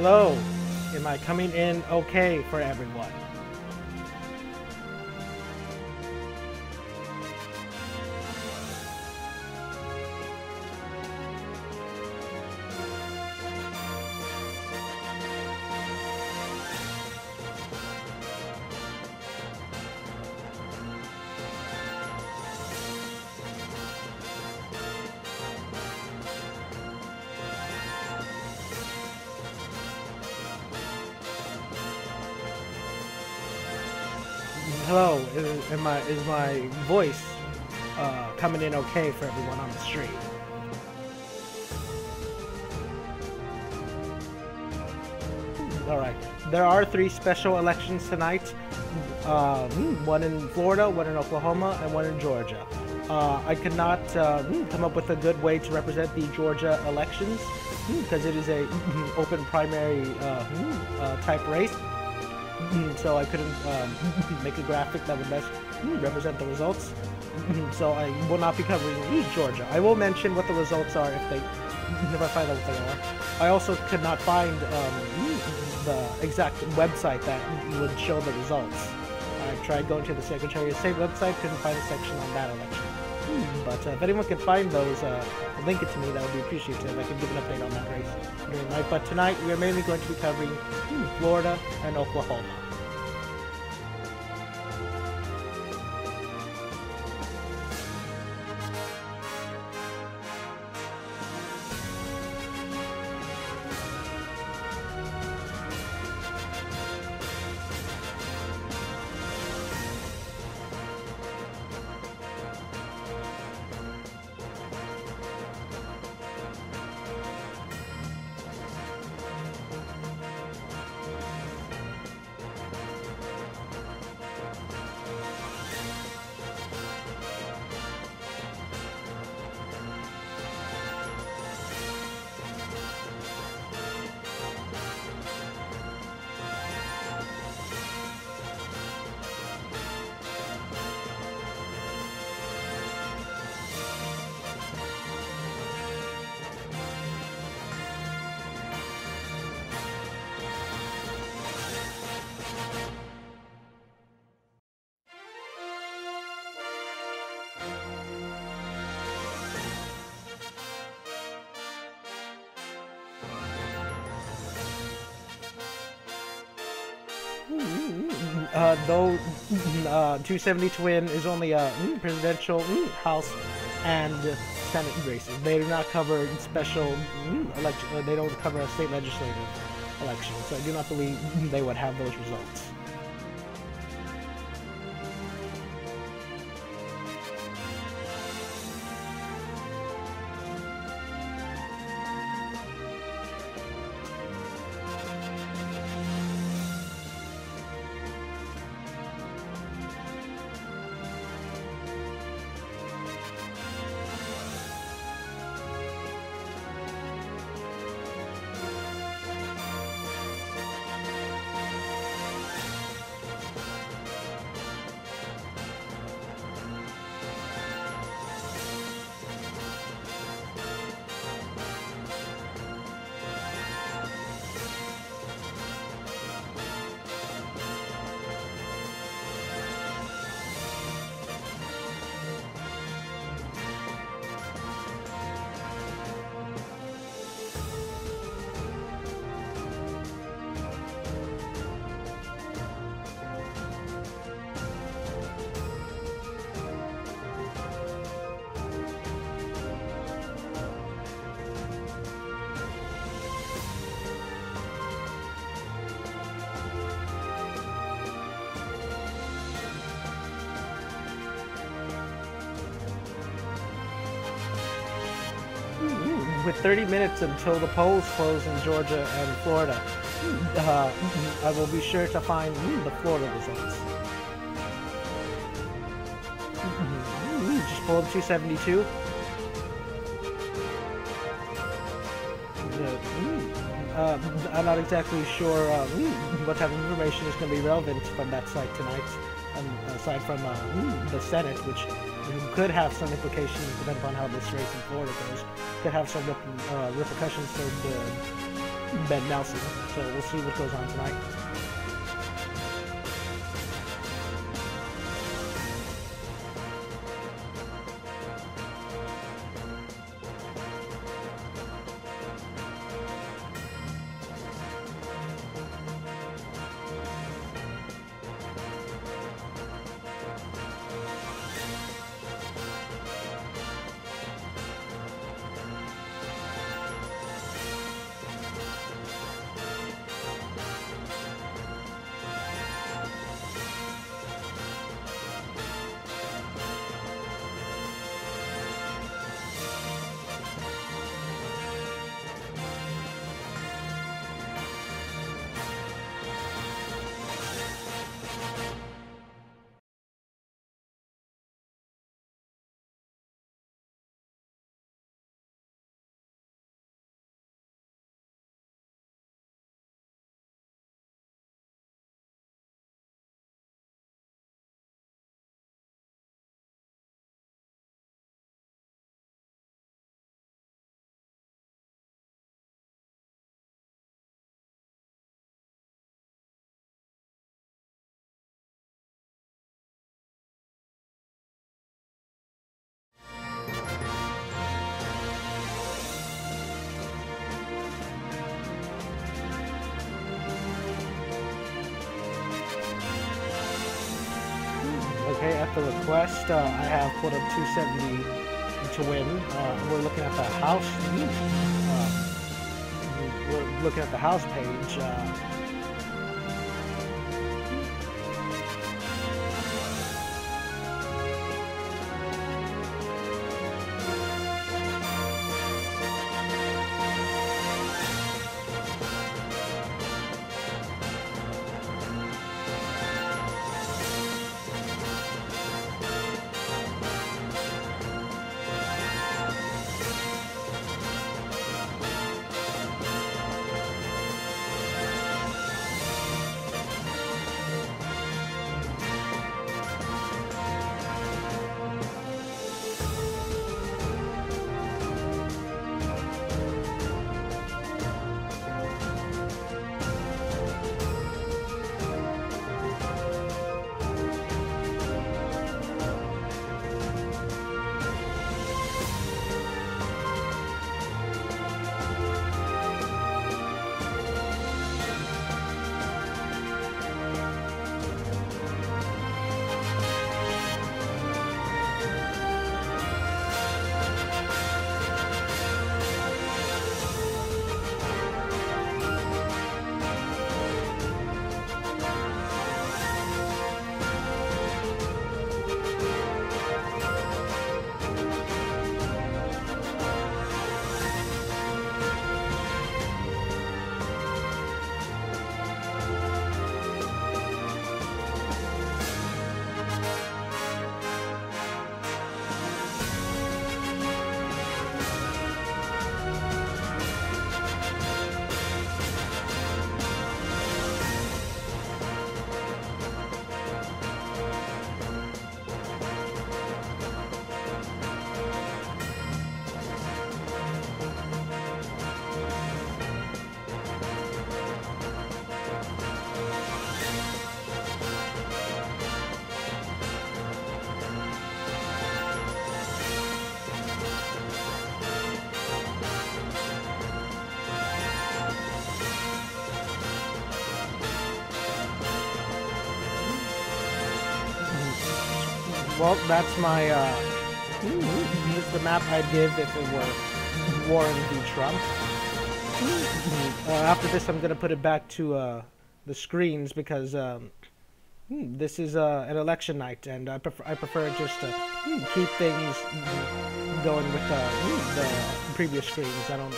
Hello. Am I coming in okay for everyone? Hello. Is my voice coming in okay for everyone on the stream? Alright. There are 3 special elections tonight. One in Florida, one in Oklahoma, and one in Georgia. I could not come up with a good way to represent the Georgia elections because it is a open primary type race. So I couldn't make a graphic that would best represent the results. So I will not be covering Georgia. I will mention what the results are if I find out what they are. I also could not find the exact website that would show the results. I tried going to the Secretary of State website, couldn't find a section on that election. But if anyone can find those, link it to me, that would be appreciative. I can give an update on that race during the night. But tonight, we are mainly going to be covering Florida and Oklahoma. Though 270 to win is only a presidential, House, and Senate races. They do not cover special election. They don't cover a state legislative election, so I do not believe they would have those results. With 30 minutes until the polls close in Georgia and Florida, I will be sure to find the Florida results. Just pull up 272. I'm not exactly sure what type of information is going to be relevant from that site tonight, aside from the Senate, which could have some implications depending on how this race in Florida goes. Could have some repercussions for the Ben Nelson. So we'll see what goes on tonight. Okay, at the request, I have put up 270 to win. We're looking at the house. We're looking at the house page. Well, that's my, this is the map I'd give if it were Warren v. Trump. After this, I'm going to put it back to the screens because this is an election night, and I prefer just to keep things going with the previous screens. I don't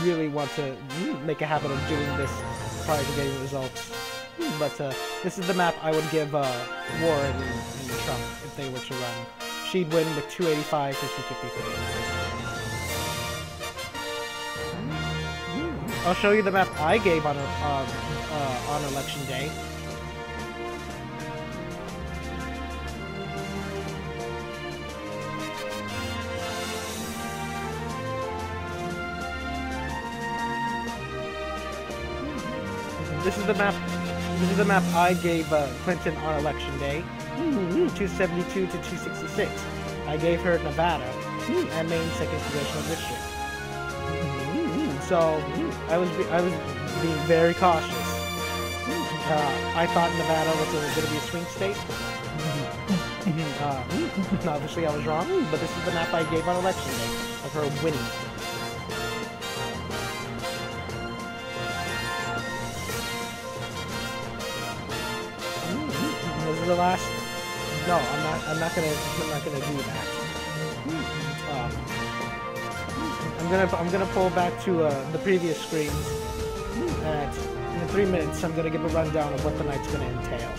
really want to make a habit of doing this prior to getting results. But this is the map I would give Warren and Trump if they were to run. She'd win with 285 to 253. I'll show you the map I gave on election day. This is the map. This is the map I gave Clinton on election day. 272 to 266. I gave her Nevada and Maine 2nd Congressional District. So I was being very cautious. I thought Nevada was going to be a swing state. Obviously, I was wrong. But this is the map I gave on election day of her winning. This is the last. No, I'm not gonna do that. I'm gonna pull back to the previous screens, and in 3 minutes I'm gonna give a rundown of what the night's gonna entail.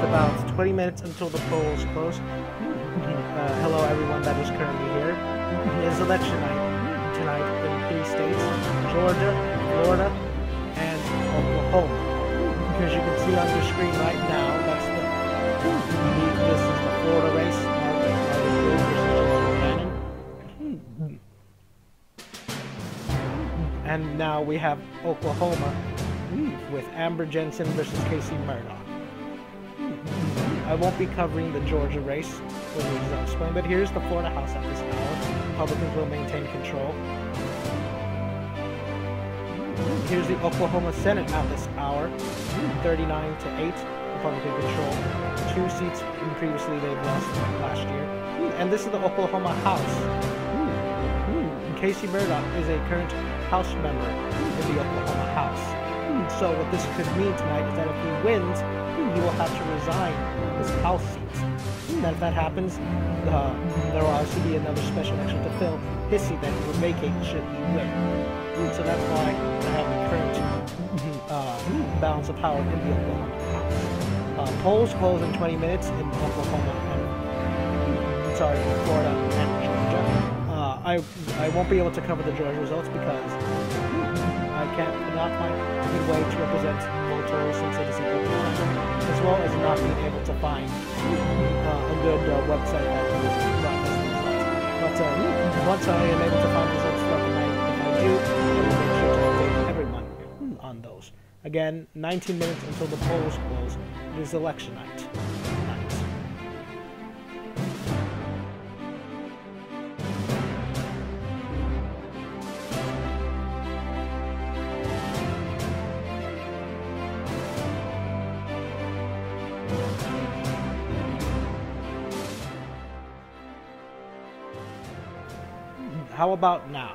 About 20 minutes until the polls close. Hello everyone that is currently here. It is election night tonight in 3 states, Georgia, Florida, and Oklahoma. Because you can see on your screen right now, that's this is the Florida race. And now we have Oklahoma with Amber Jensen versus Casey Murdoch. I won't be covering the Georgia race for the reasons I'll explain, but here's the Florida House at this hour. Republicans will maintain control. Here's the Oklahoma Senate at this hour. 39 to 8, Republican control. 2 seats previously they've lost last year. And this is the Oklahoma House. Casey Murdoch is a current House member in the Oklahoma House. So what this could mean tonight is that if he wins, he will have to resign his House seats. And if that happens, there will obviously be another special election to fill his seat that he will vacate should he win. So that's why they have the current balance of power in the Oklahoma House. Polls close in 20 minutes in Oklahoma and Florida and Georgia. I won't be able to cover the Georgia results because I cannot find a good way to represent voters since it is an open election, as well as not being able to find a good website that will run this results. But once I am able to find results throughout the night, if I do, I will make sure to update everyone on those. Again, 19 minutes until the polls close. It is election night. How about now?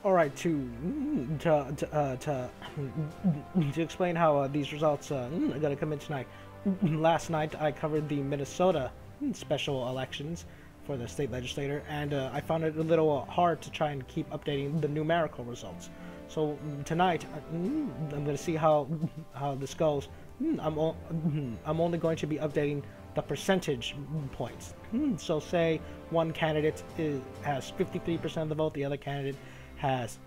All right, to explain how these results are gonna come in tonight. Last night I covered the Minnesota special elections for the state legislature, and I found it a little hard to try and keep updating the numerical results. So tonight I'm gonna see how this goes. I'm only going to be updating the percentage points. So say one candidate has 53% of the vote, the other candidate has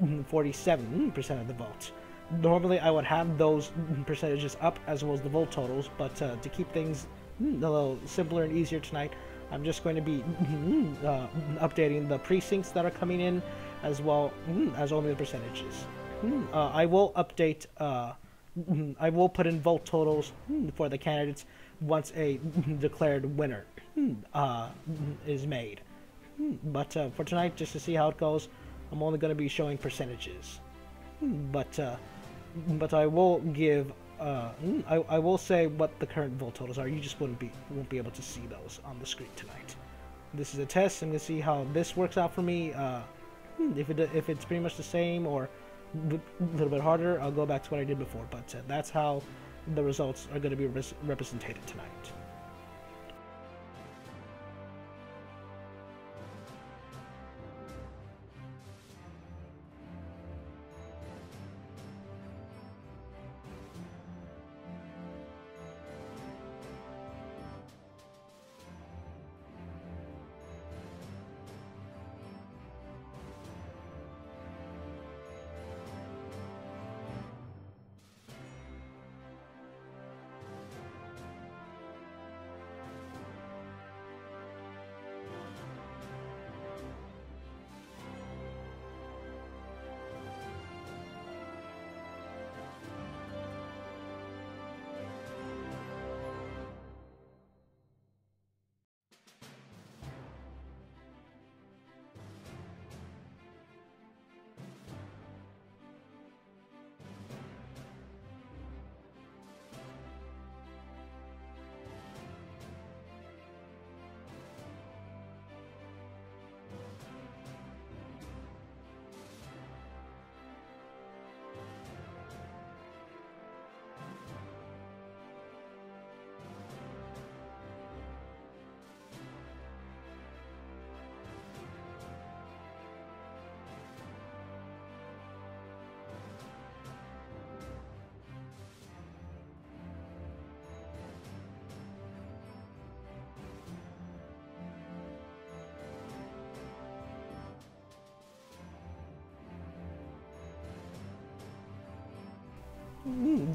47% of the votes. Normally I would have those percentages up as well as the vote totals, but to keep things a little simpler and easier tonight, I'm just going to be updating the precincts that are coming in as well as only the percentages. I will update, I will put in vote totals for the candidates once a declared winner is made. But for tonight, just to see how it goes, I'm only going to be showing percentages. But I will give I will say what the current vote totals are. You just won't be able to see those on the screen tonight. This is a test. I'm going to see how this works out for me. If it's pretty much the same or a little bit harder, I'll go back to what I did before. But that's how the results are going to be represented tonight.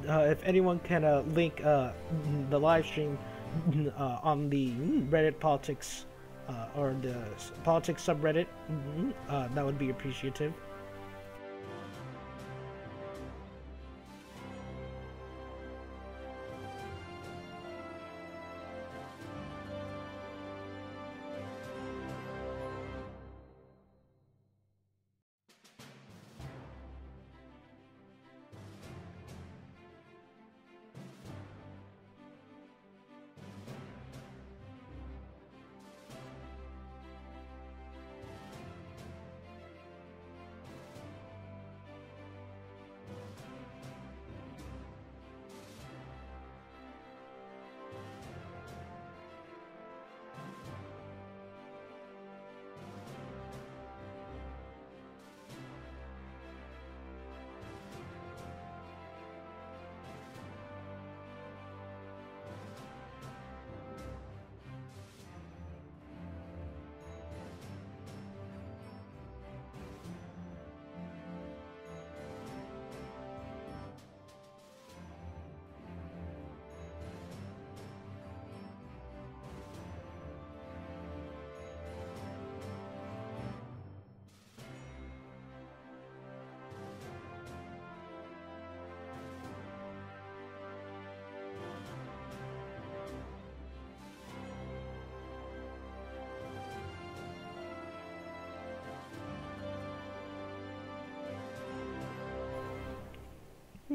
If anyone can link the live stream on the Reddit politics or the politics subreddit, that would be appreciative.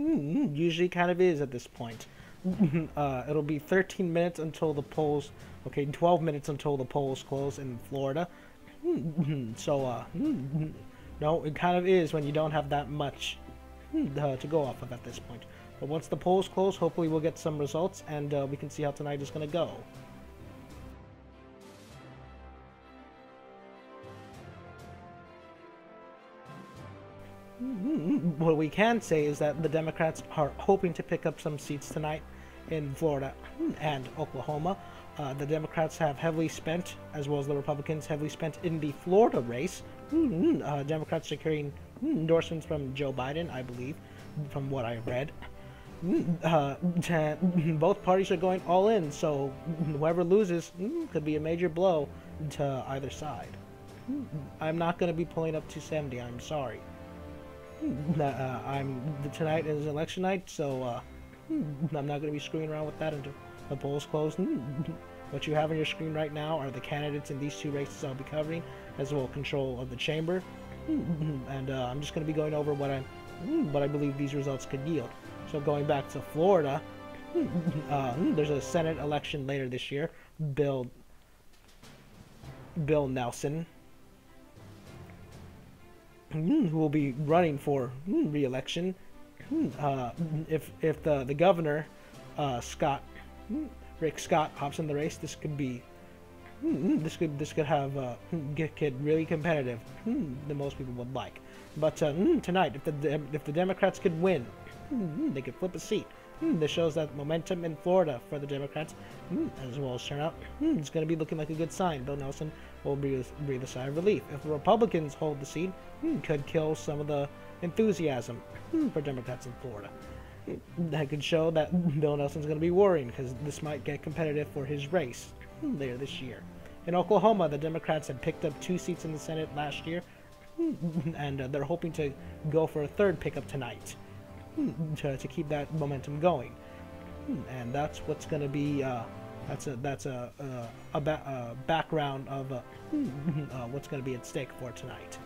Usually kind of is at this point. It'll be 13 minutes until the polls. Okay, 12 minutes until the polls close in Florida. So, no, it kind of is when you don't have that much to go off of at this point. But once the polls close, hopefully we'll get some results and we can see how tonight is going to go. What we can say is that the Democrats are hoping to pick up some seats tonight in Florida and Oklahoma. The Democrats have heavily spent, as well as the Republicans, heavily spent in the Florida race. Democrats securing endorsements from Joe Biden, I believe, from what I read. Both parties are going all in, so whoever loses could be a major blow to either side. I'm not going to be pulling up 270, I'm sorry. Tonight is election night, so I'm not going to be screwing around with that until the polls close. What you have on your screen right now are the candidates in these two races I'll be covering, as well as control of the chamber. And I'm just going to be going over what I believe these results could yield. So going back to Florida, there's a Senate election later this year. Bill Nelson, who will be running for re-election. If the governor, Rick Scott, hops in the race, this could be this could have get really competitive than most people would like. But tonight, if the Democrats could win, they could flip a seat. This shows that momentum in Florida for the Democrats, as well as turnout, it's going to be looking like a good sign. Bill Nelson will breathe a sigh of relief. If the Republicans hold the seat, could kill some of the enthusiasm for Democrats in Florida. That could show that Bill Nelson's going to be worrying because this might get competitive for his race later this year. In Oklahoma, the Democrats had picked up 2 seats in the Senate last year, and they're hoping to go for a third pickup tonight to keep that momentum going. And that's what's going to be that's a background of what's going to be at stake for tonight.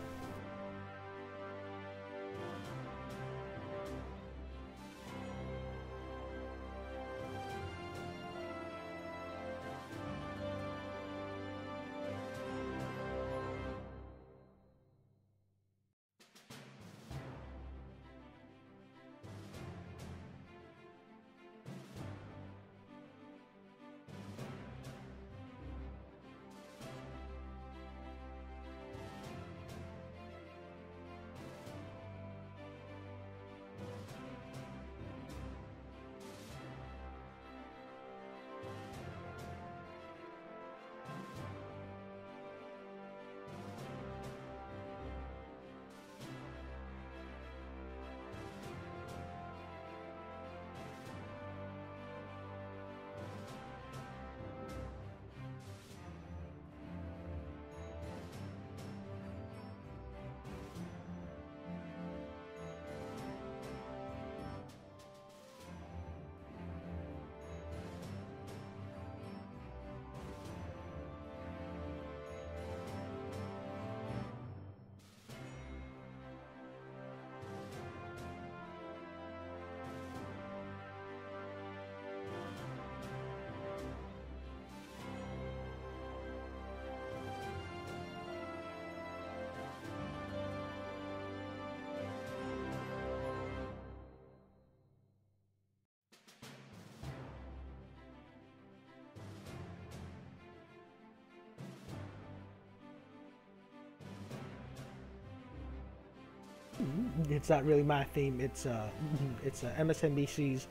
It's not really my theme. It's MSNBC's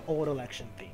old election theme.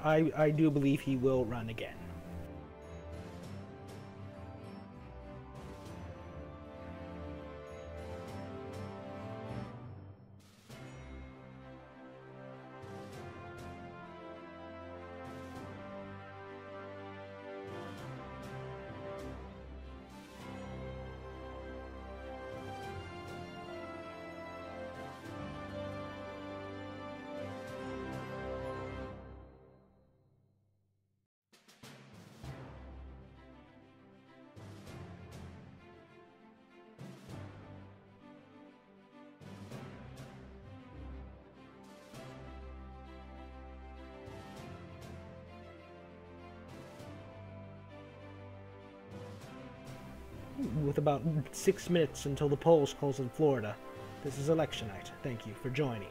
I do believe he will run again. With about 6 minutes until the polls close in Florida, this is election night. Thank you for joining.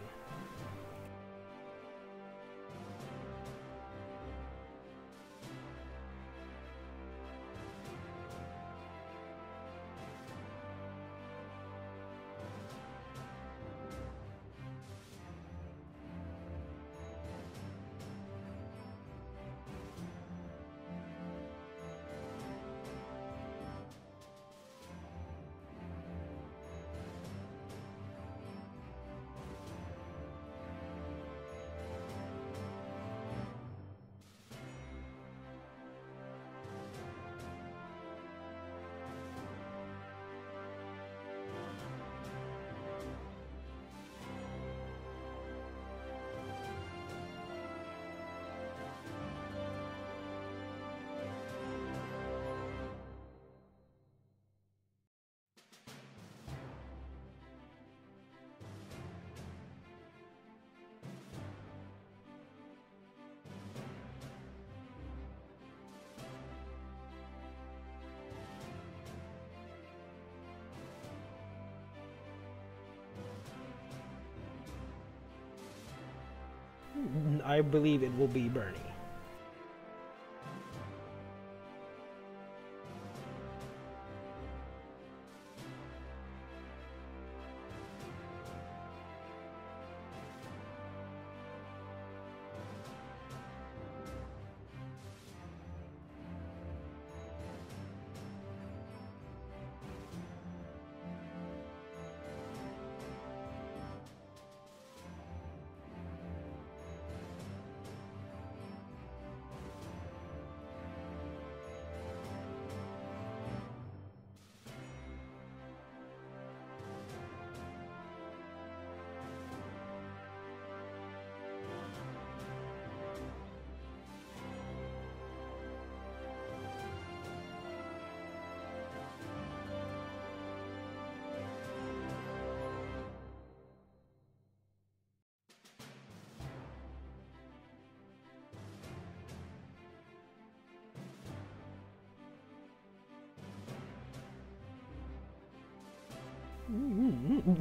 I believe it will be Bernie.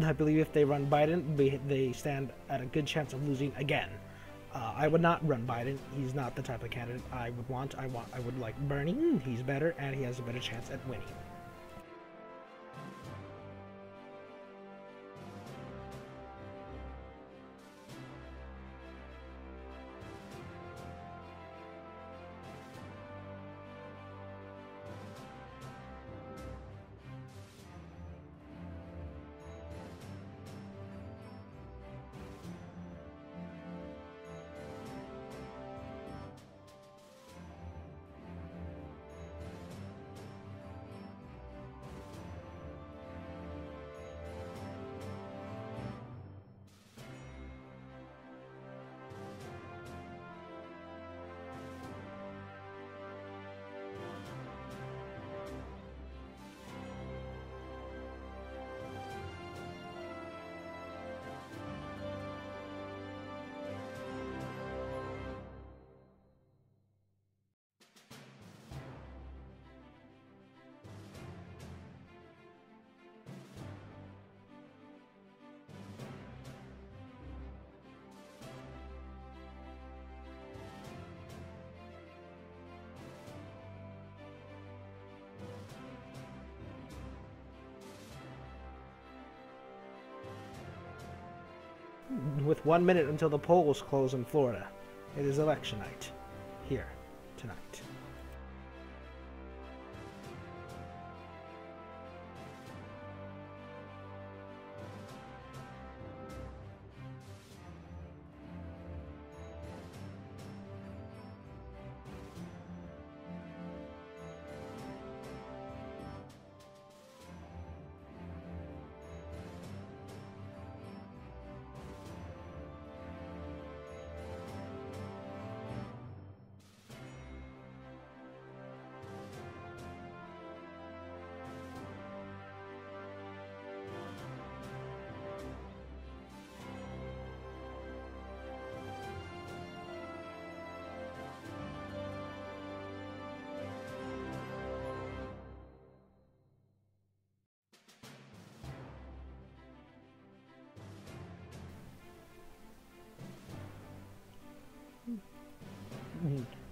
I believe if they run Biden, they stand at a good chance of losing again. I would not run Biden. He's not the type of candidate I would want. I would like Bernie. He's better, and he has a better chance at winning. With 1 minute until the polls close in Florida. It is election night here tonight.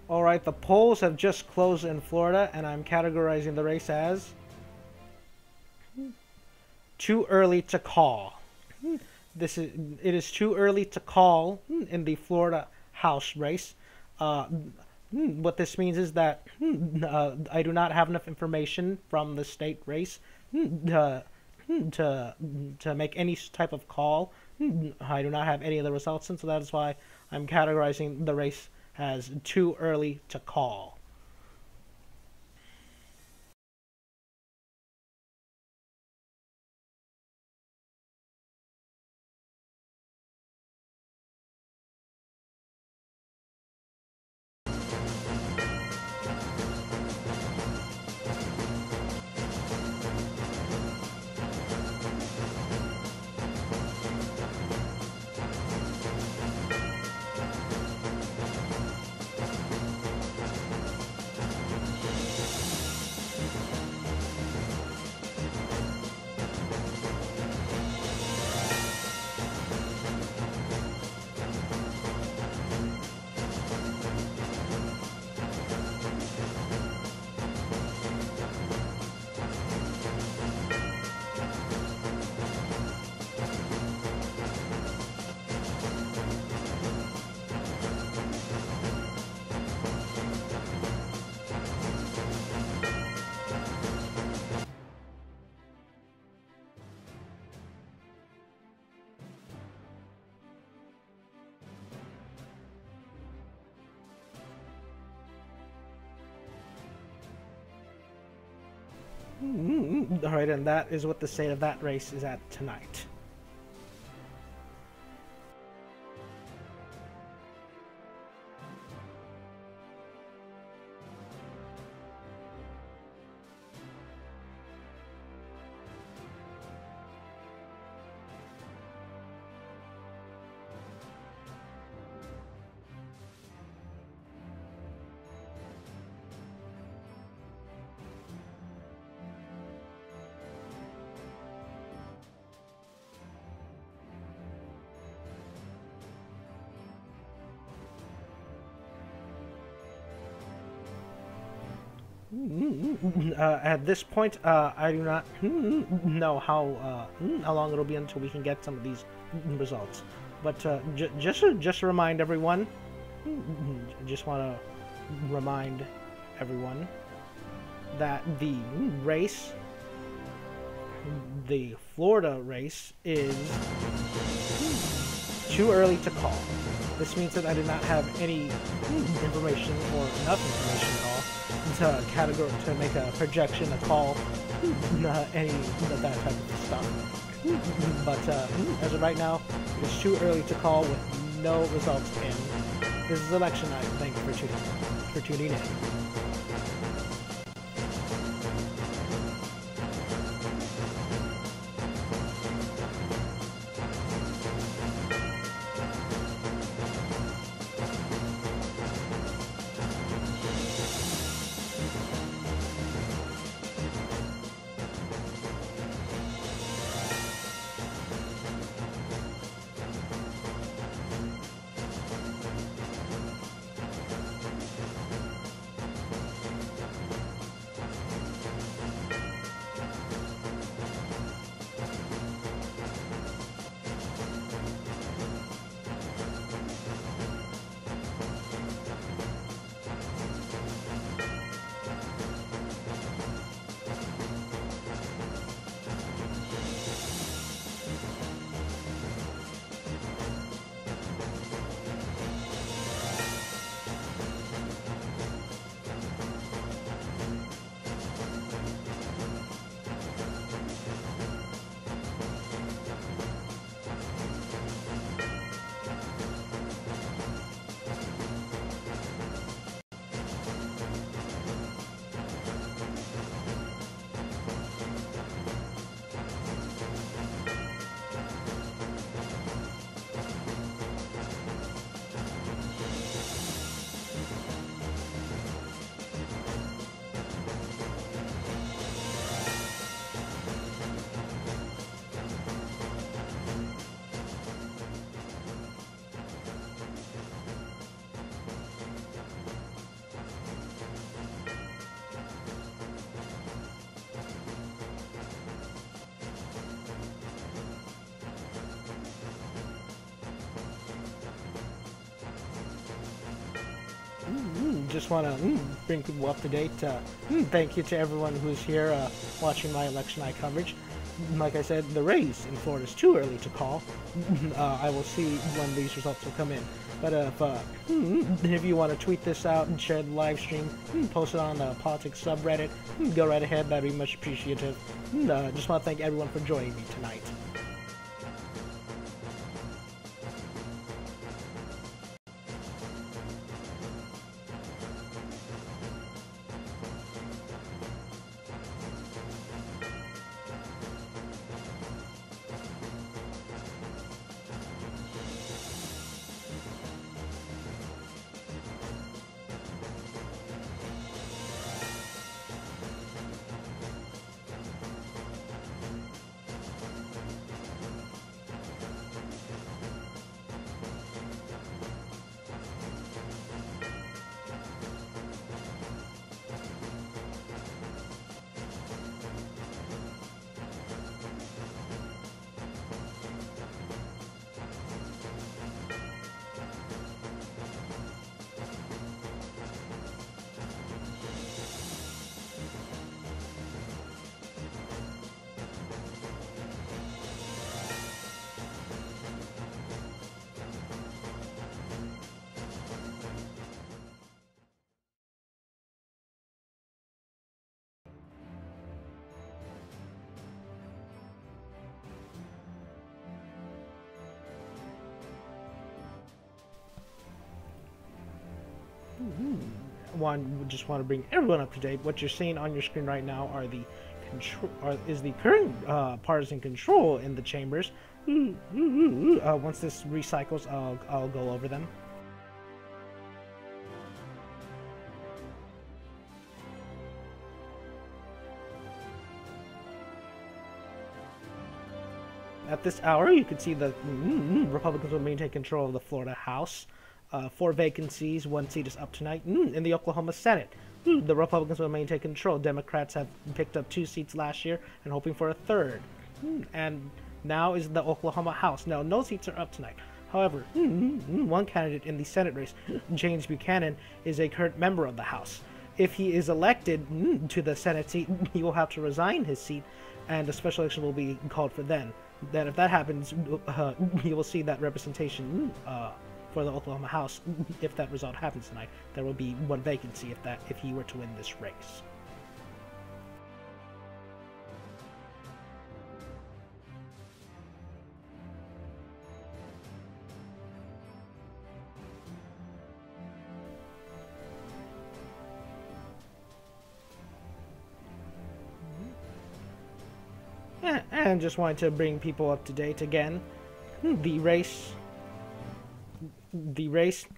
Alright, the polls have just closed in Florida, and I'm categorizing the race as too early to call. It is too early to call in the Florida House race. What this means is that I do not have enough information from the state race to make any type of call. I do not have any of the results, and so that is why I'm categorizing the race as too early to call. Alright, and that is what the state of that race is at tonight. At this point, I do not know how long it'll be until we can get some of these results. But just to remind everyone, just want to remind everyone that the race, the Florida race, is too early to call. This means that I do not have any information or enough information at all to make a projection, a call, any of that type of stuff. But as of right now, it is too early to call with no results in. This is election night. Thank you for tuning in. just want to bring people up to date. Thank you to everyone who's here watching my election night coverage. Like I said, the race in Florida is too early to call. I will see when these results will come in. But if you want to tweet this out and share the live stream, post it on the politics subreddit, go right ahead. That'd be much appreciative. Just want to thank everyone for joining me tonight. Just want to bring everyone up to date. What you're seeing on your screen right now are the is the current partisan control in the chambers. Once this recycles, I'll go over them. At this hour, you can see the Republicans will maintain control of the Florida House. 4 vacancies, 1 seat is up tonight. In the Oklahoma Senate, the Republicans will maintain control. Democrats have picked up 2 seats last year and hoping for a 3rd. And now is the Oklahoma House. Now, no seats are up tonight. However, one candidate in the Senate race, James Buchanan, is a current member of the House. If he is elected to the Senate seat, he will have to resign his seat, and a special election will be called for then. Then, if that happens, you will see that representation for the Oklahoma House. If that result happens tonight, there will be 1 vacancy if he were to win this race. And just wanted to bring people up to date again. The race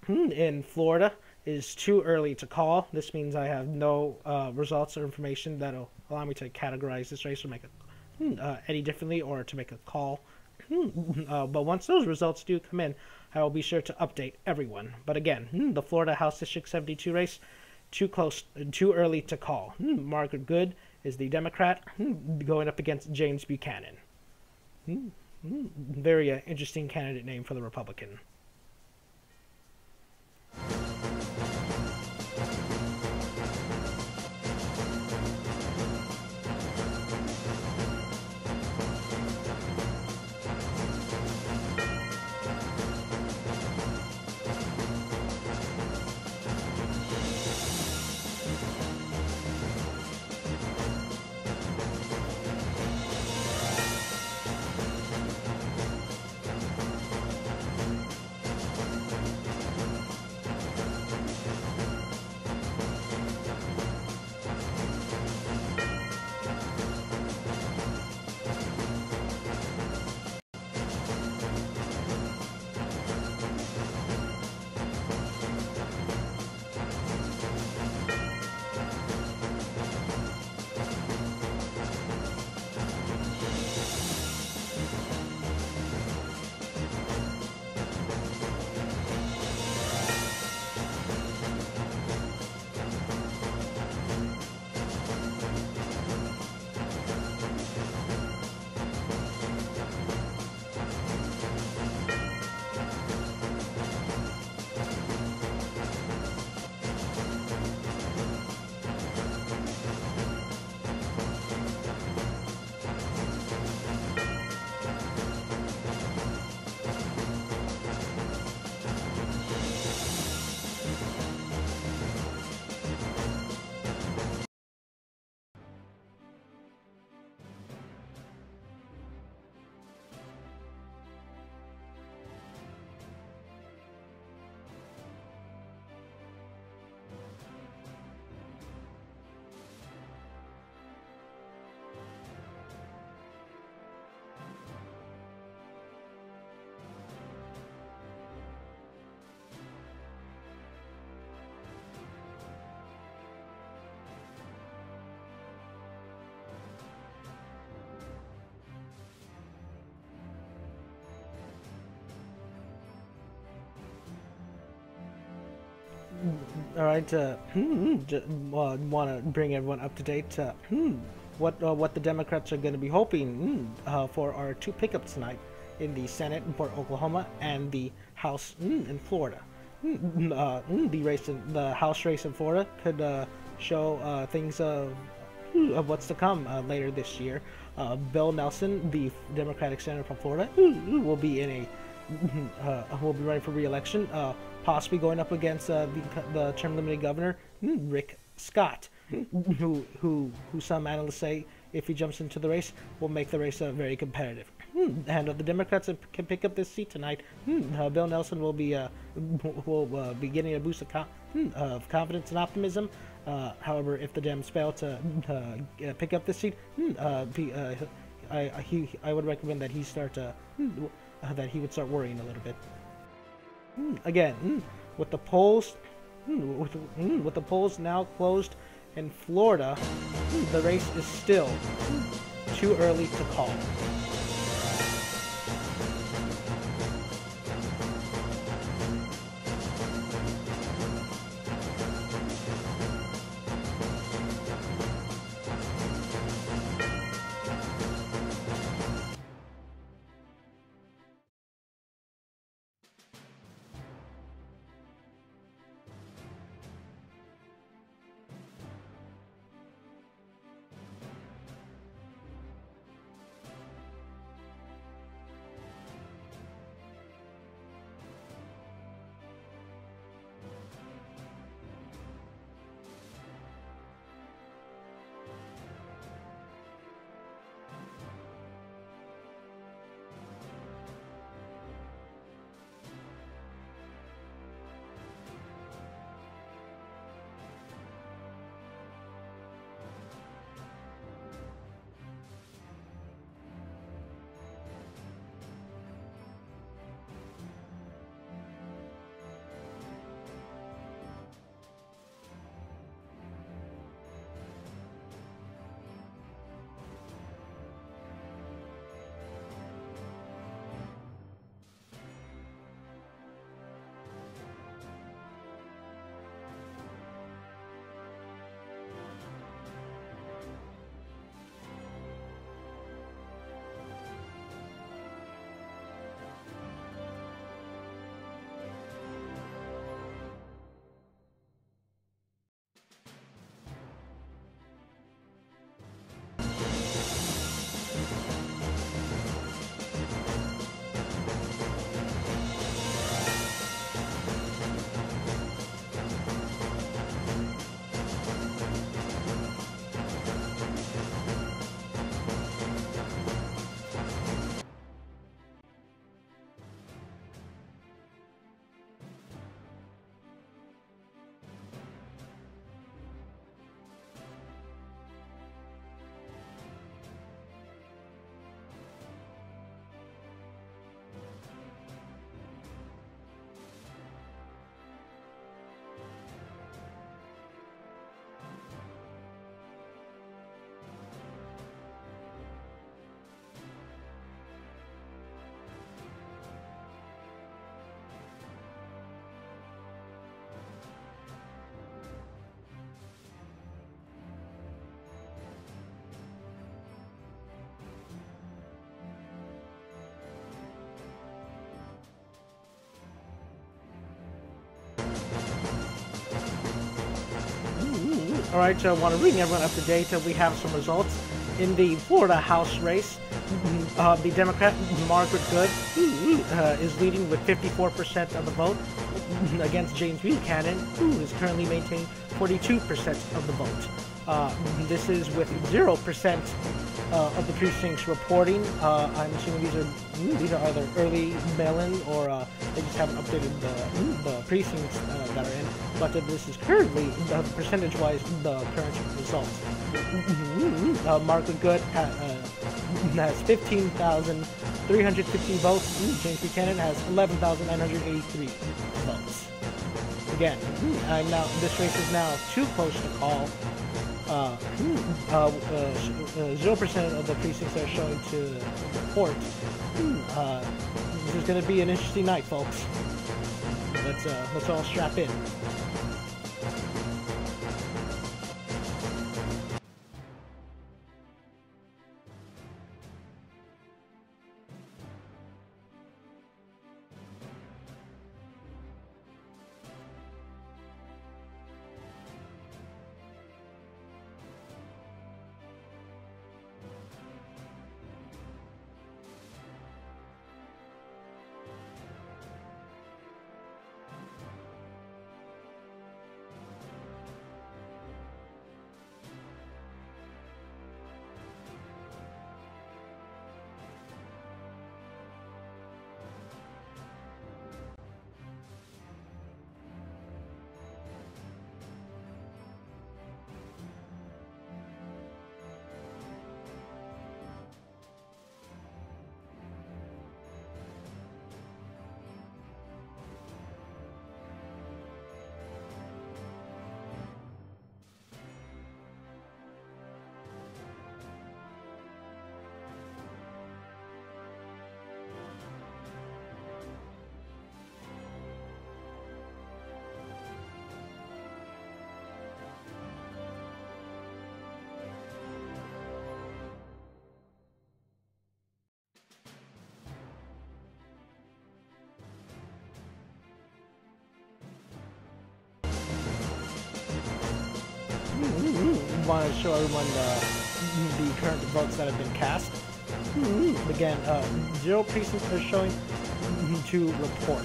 in Florida is too early to call. This means I have no results or information that'll allow me to categorize this race or make it any differently or to make a call. But once those results do come in, I will be sure to update everyone. But again, the Florida House District 72 race, too early to call. Margaret Good is the Democrat going up against James Buchanan. Very interesting candidate name for the Republican. All right, want to bring everyone up to date. What the Democrats are going to be hoping for our two pickups tonight in the Senate for Oklahoma and the House in Florida. The House race in Florida could show things of what's to come later this year. Bill Nelson, the Democratic senator from Florida, will be in a will be running for re-election, possibly going up against the term-limited governor Rick Scott, who some analysts say, if he jumps into the race, will make the race very competitive. And the Democrats can pick up this seat tonight. Bill Nelson will be getting a boost of confidence and optimism. However, if the Dems fail to pick up this seat, I would recommend that he start that he would start worrying a little bit. Again, with the polls with the polls now closed in Florida, the race is still too early to call. All right, so I want to bring everyone up to date. We have some results in the Florida House race. The Democrat Margaret Good is leading with 54% of the vote against James Buchanan, who is currently maintaining 42% of the vote. This is with 0% of the precincts reporting. I'm assuming these are either early mail-in or they just haven't updated the precincts that are in. But this is currently, percentage-wise, the current results. Margaret Good has 15,350 votes. James Buchanan has 11,983 votes. Again, this race is now too close to call. 0% of the precincts are showing to report. This is going to be an interesting night, folks. Let's all strap in. want to show everyone the current votes that have been cast. Again, 0 precincts are showing to report.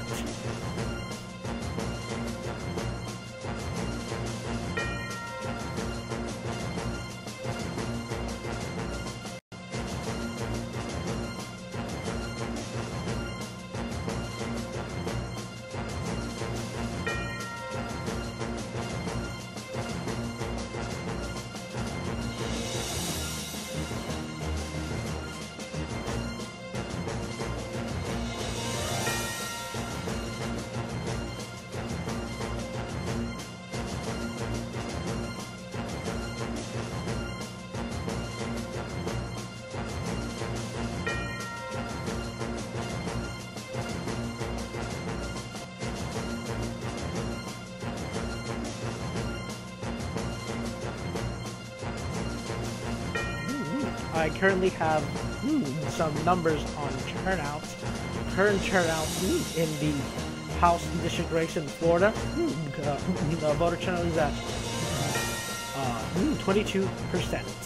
I currently have some numbers on turnout. Current turnout in the House District race in Florida. The voter turnout is at 22%.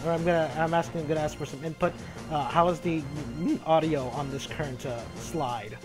I'm gonna ask for some input. How is the audio on this current slide?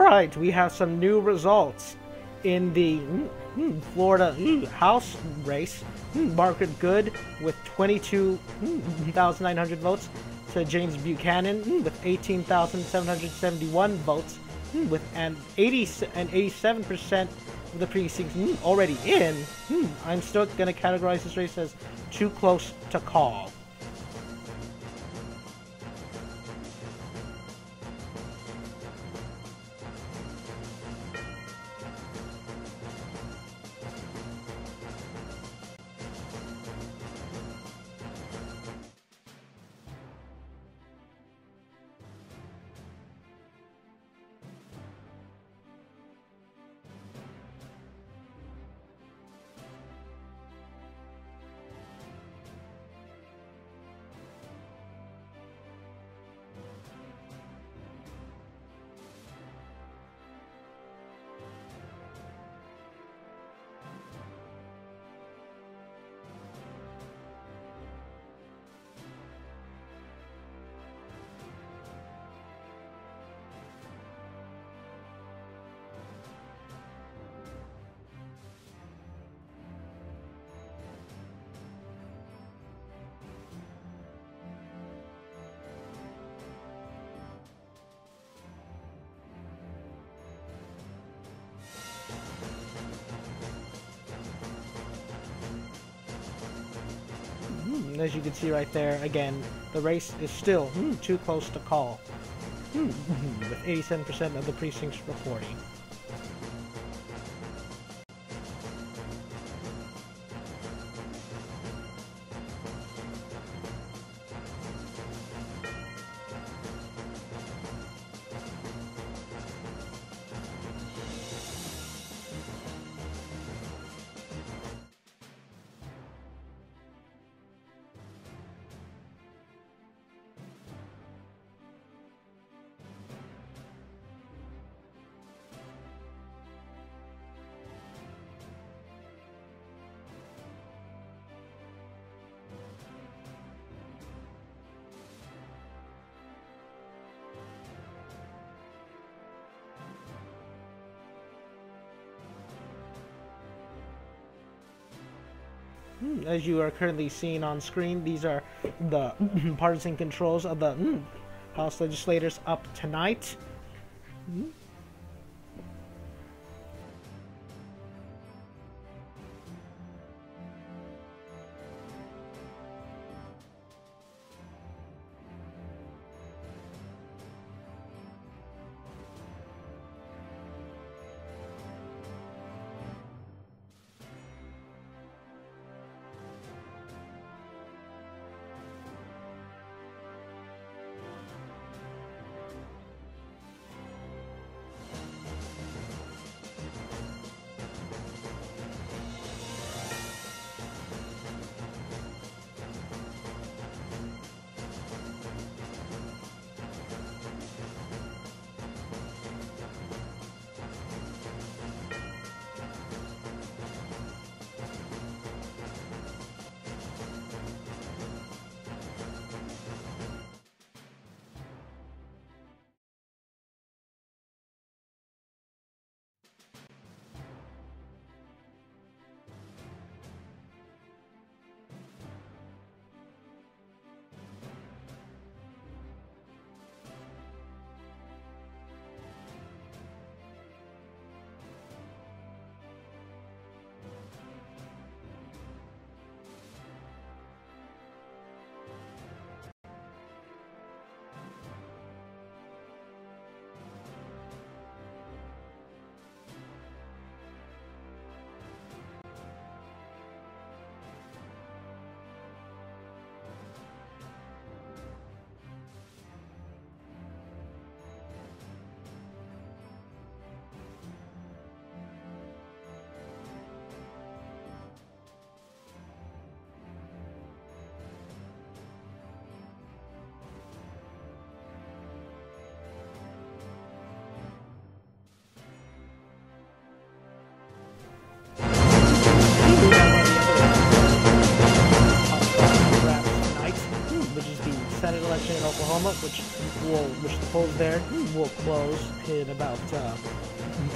right, we have some new results in the Florida House race. Margaret Good with 22,900 votes to James Buchanan with 18,771 votes with an 87% of the precincts already in. I'm still going to categorize this race as too close to call. As you can see right there, again, the race is still too close to call, with 87% of the precincts reporting. As you are currently seeing on screen, these are the partisan controls of the House legislators up tonight. Oklahoma, which the polls there will close in about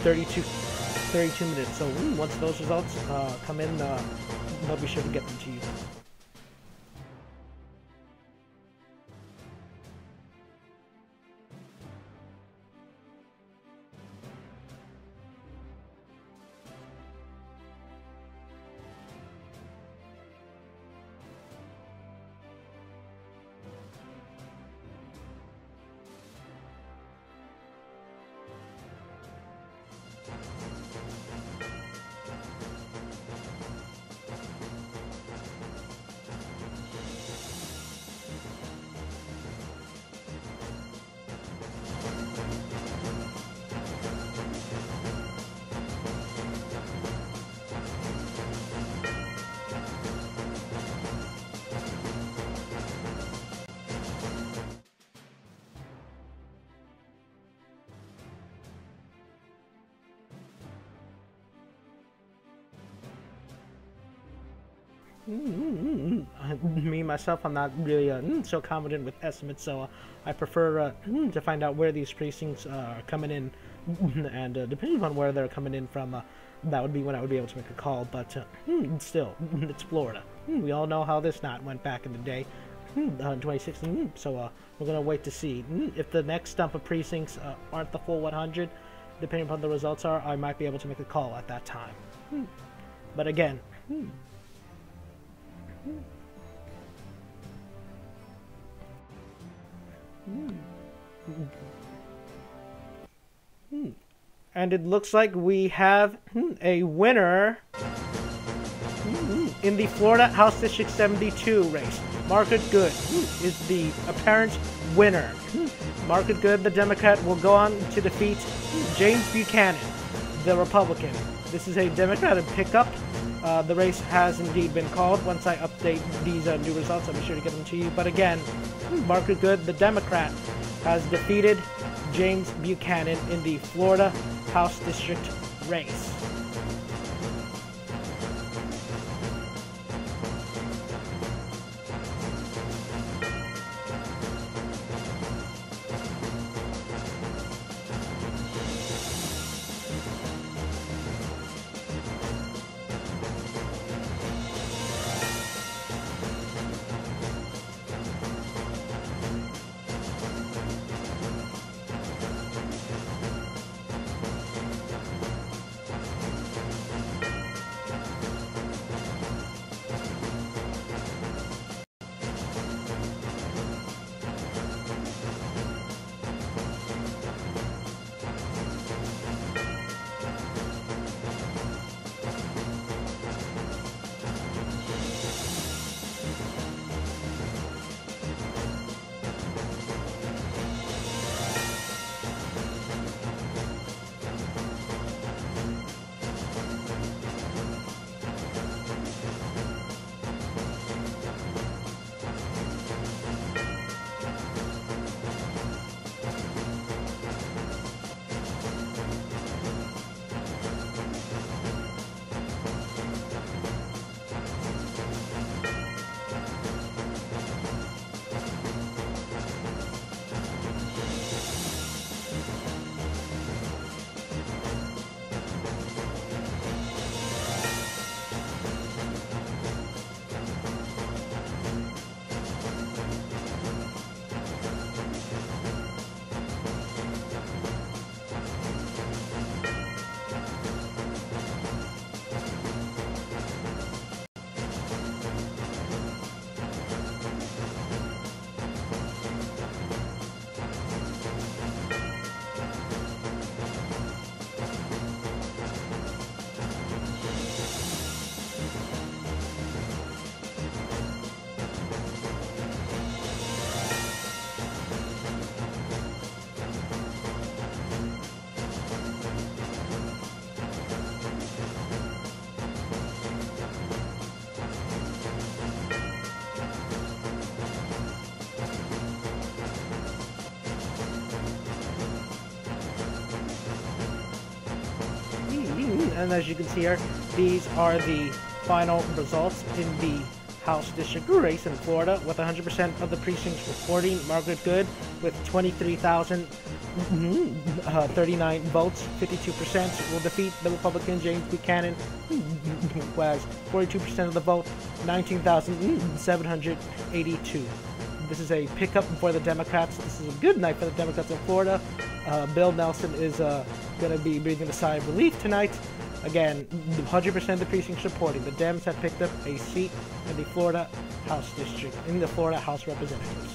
32 minutes. So once those results come in, they'll be sure to get them to you. Me myself, I'm not really so confident with estimates, so I prefer to find out where these precincts are coming in, and depending on where they're coming in from, that would be when I would be able to make a call. But still, it's Florida. We all know how this night went back in the day, 2016. So we're gonna wait to see if the next dump of precincts aren't the full 100. Depending upon the results are, I might be able to make a call at that time. But again. And it looks like we have a winner in the Florida House District 72 race. Margaret Good is the apparent winner. Margaret Good, the Democrat, will go on to defeat James Buchanan, the Republican. This is a Democratic pickup. The race has indeed been called. Once I update these new results, I'll be sure to get them to you. But again, Margaret Good, the Democrat, has defeated James Buchanan in the Florida House District race. And as you can see here, these are the final results in the House District race in Florida, with 100% of the precincts reporting. Margaret Good with 23,039 votes, 52%, will defeat the Republican James Buchanan, who has 42% of the vote, 19,782. This is a pickup for the Democrats. This is a good night for the Democrats in Florida. Bill Nelson is going to be breathing a sigh of relief tonight. Again, 100% of the precincts reporting. The Dems have picked up a seat in the Florida House District, in the Florida House of Representatives.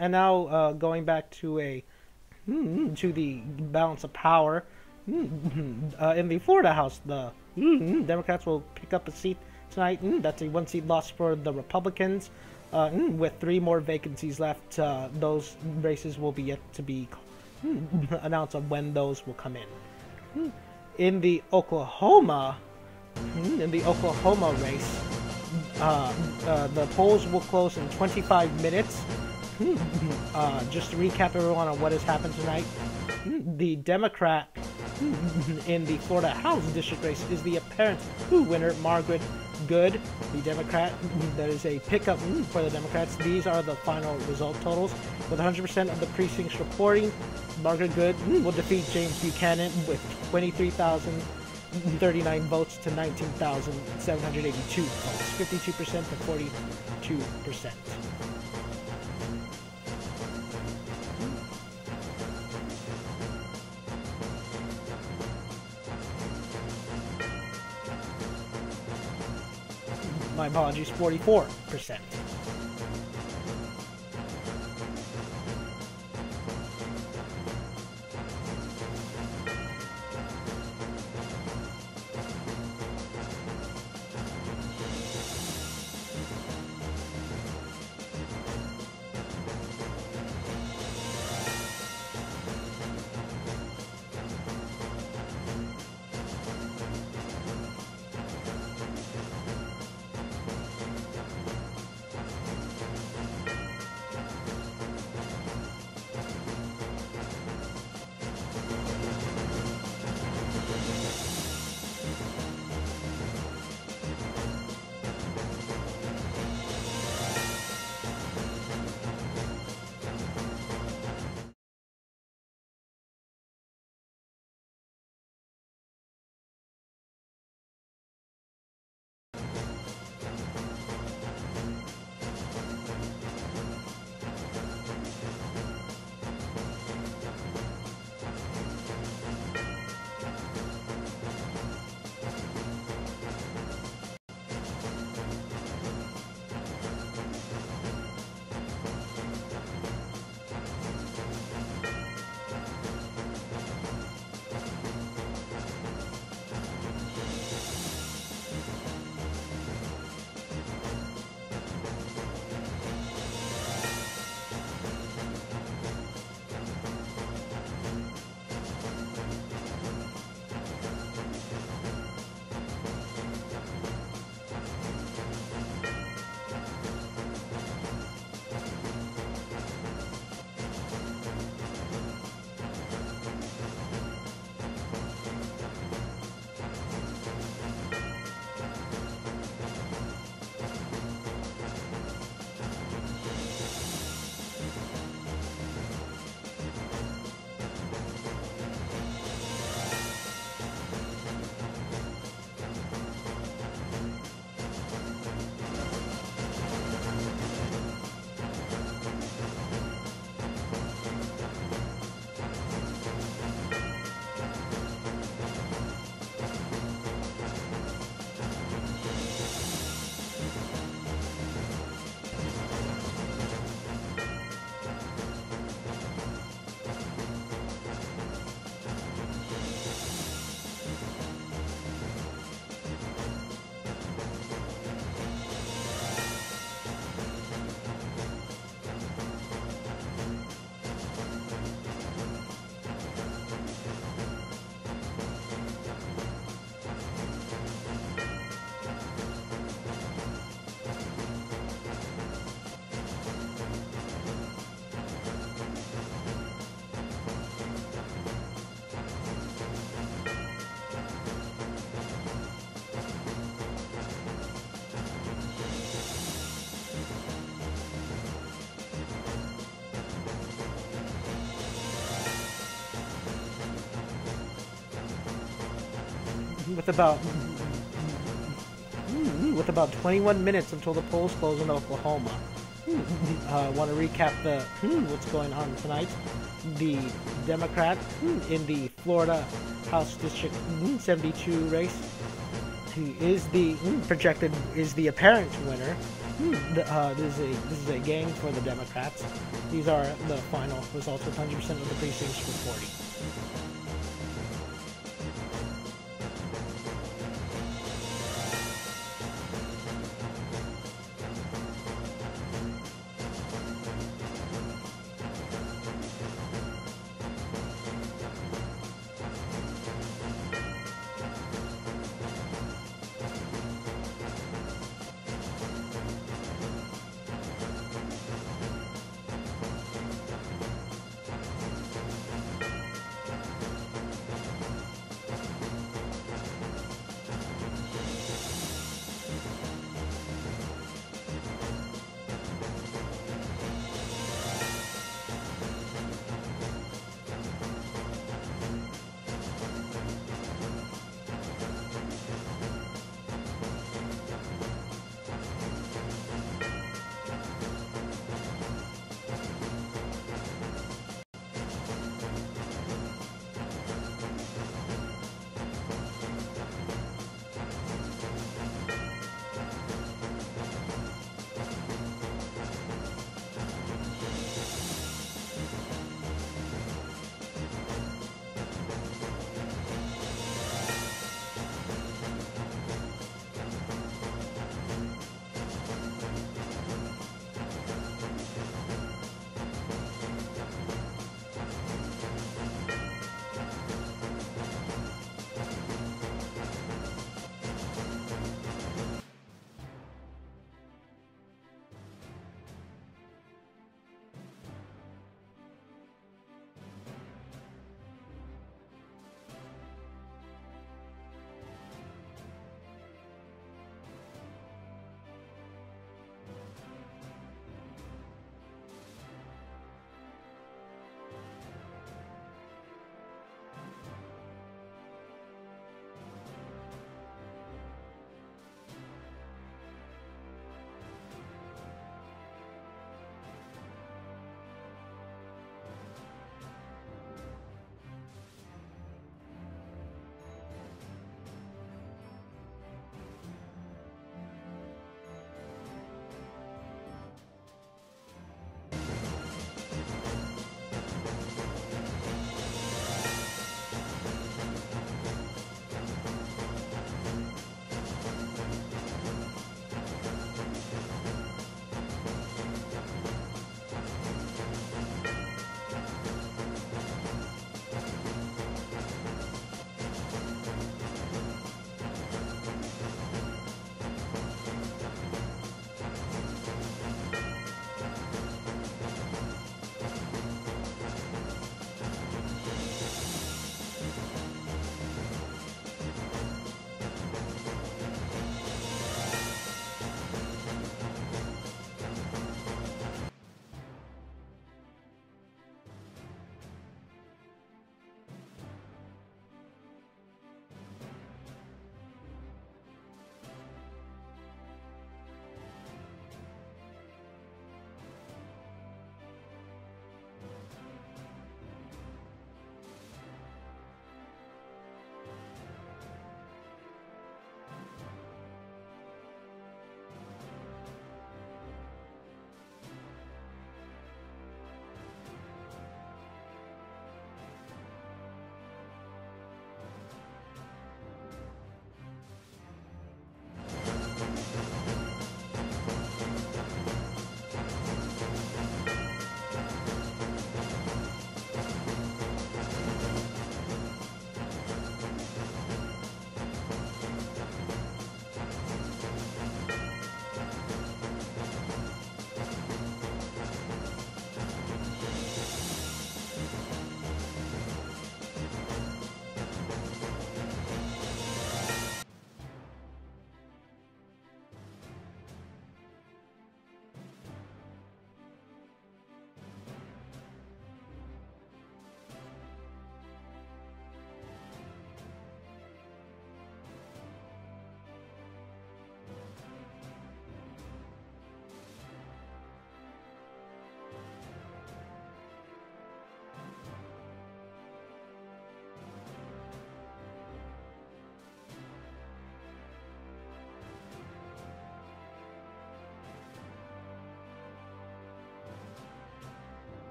And now going back to the balance of power in the Florida House, the Democrats will pick up a seat tonight. That's a one-seat loss for the Republicans. With 3 more vacancies left, those races will be yet to be announced on when those will come in. In the Oklahoma race, the polls will close in 25 minutes. Just to recap everyone on what has happened tonight, the Democrat in the Florida House District race is the apparent winner, Margaret Good, the Democrat. That is a pickup for the Democrats. These are the final result totals. With 100% of the precincts reporting, Margaret Good will defeat James Buchanan with 23,039 votes to 19,782 votes, 52% to 42%. My apologies, 44%. with about 21 minutes until the polls close in Oklahoma. Want to recap what's going on tonight. The Democrat in the Florida House District 72 race, who is the apparent winner. This is a game for the Democrats. These are the final results with 100% of the precincts reporting.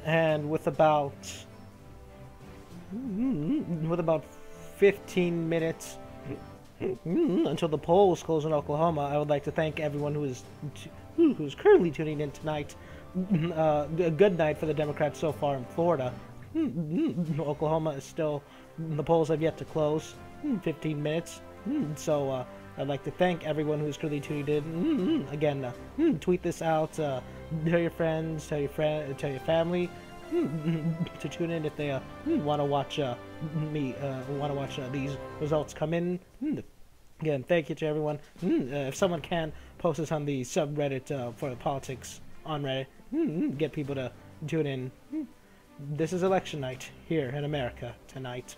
And with about 15 minutes until the polls close in Oklahoma, I would like to thank everyone who's currently tuning in tonight. A good night for the Democrats so far in Florida. Oklahoma is still, the polls have yet to close. 15 minutes. So I'd like to thank everyone who's currently tuned in. Again, tweet this out. Tell your friends, tell your family to tune in if they want to watch these results come in. Again, thank you to everyone. If someone can post this on the subreddit for politics on Reddit, get people to tune in. This is election night here in America tonight.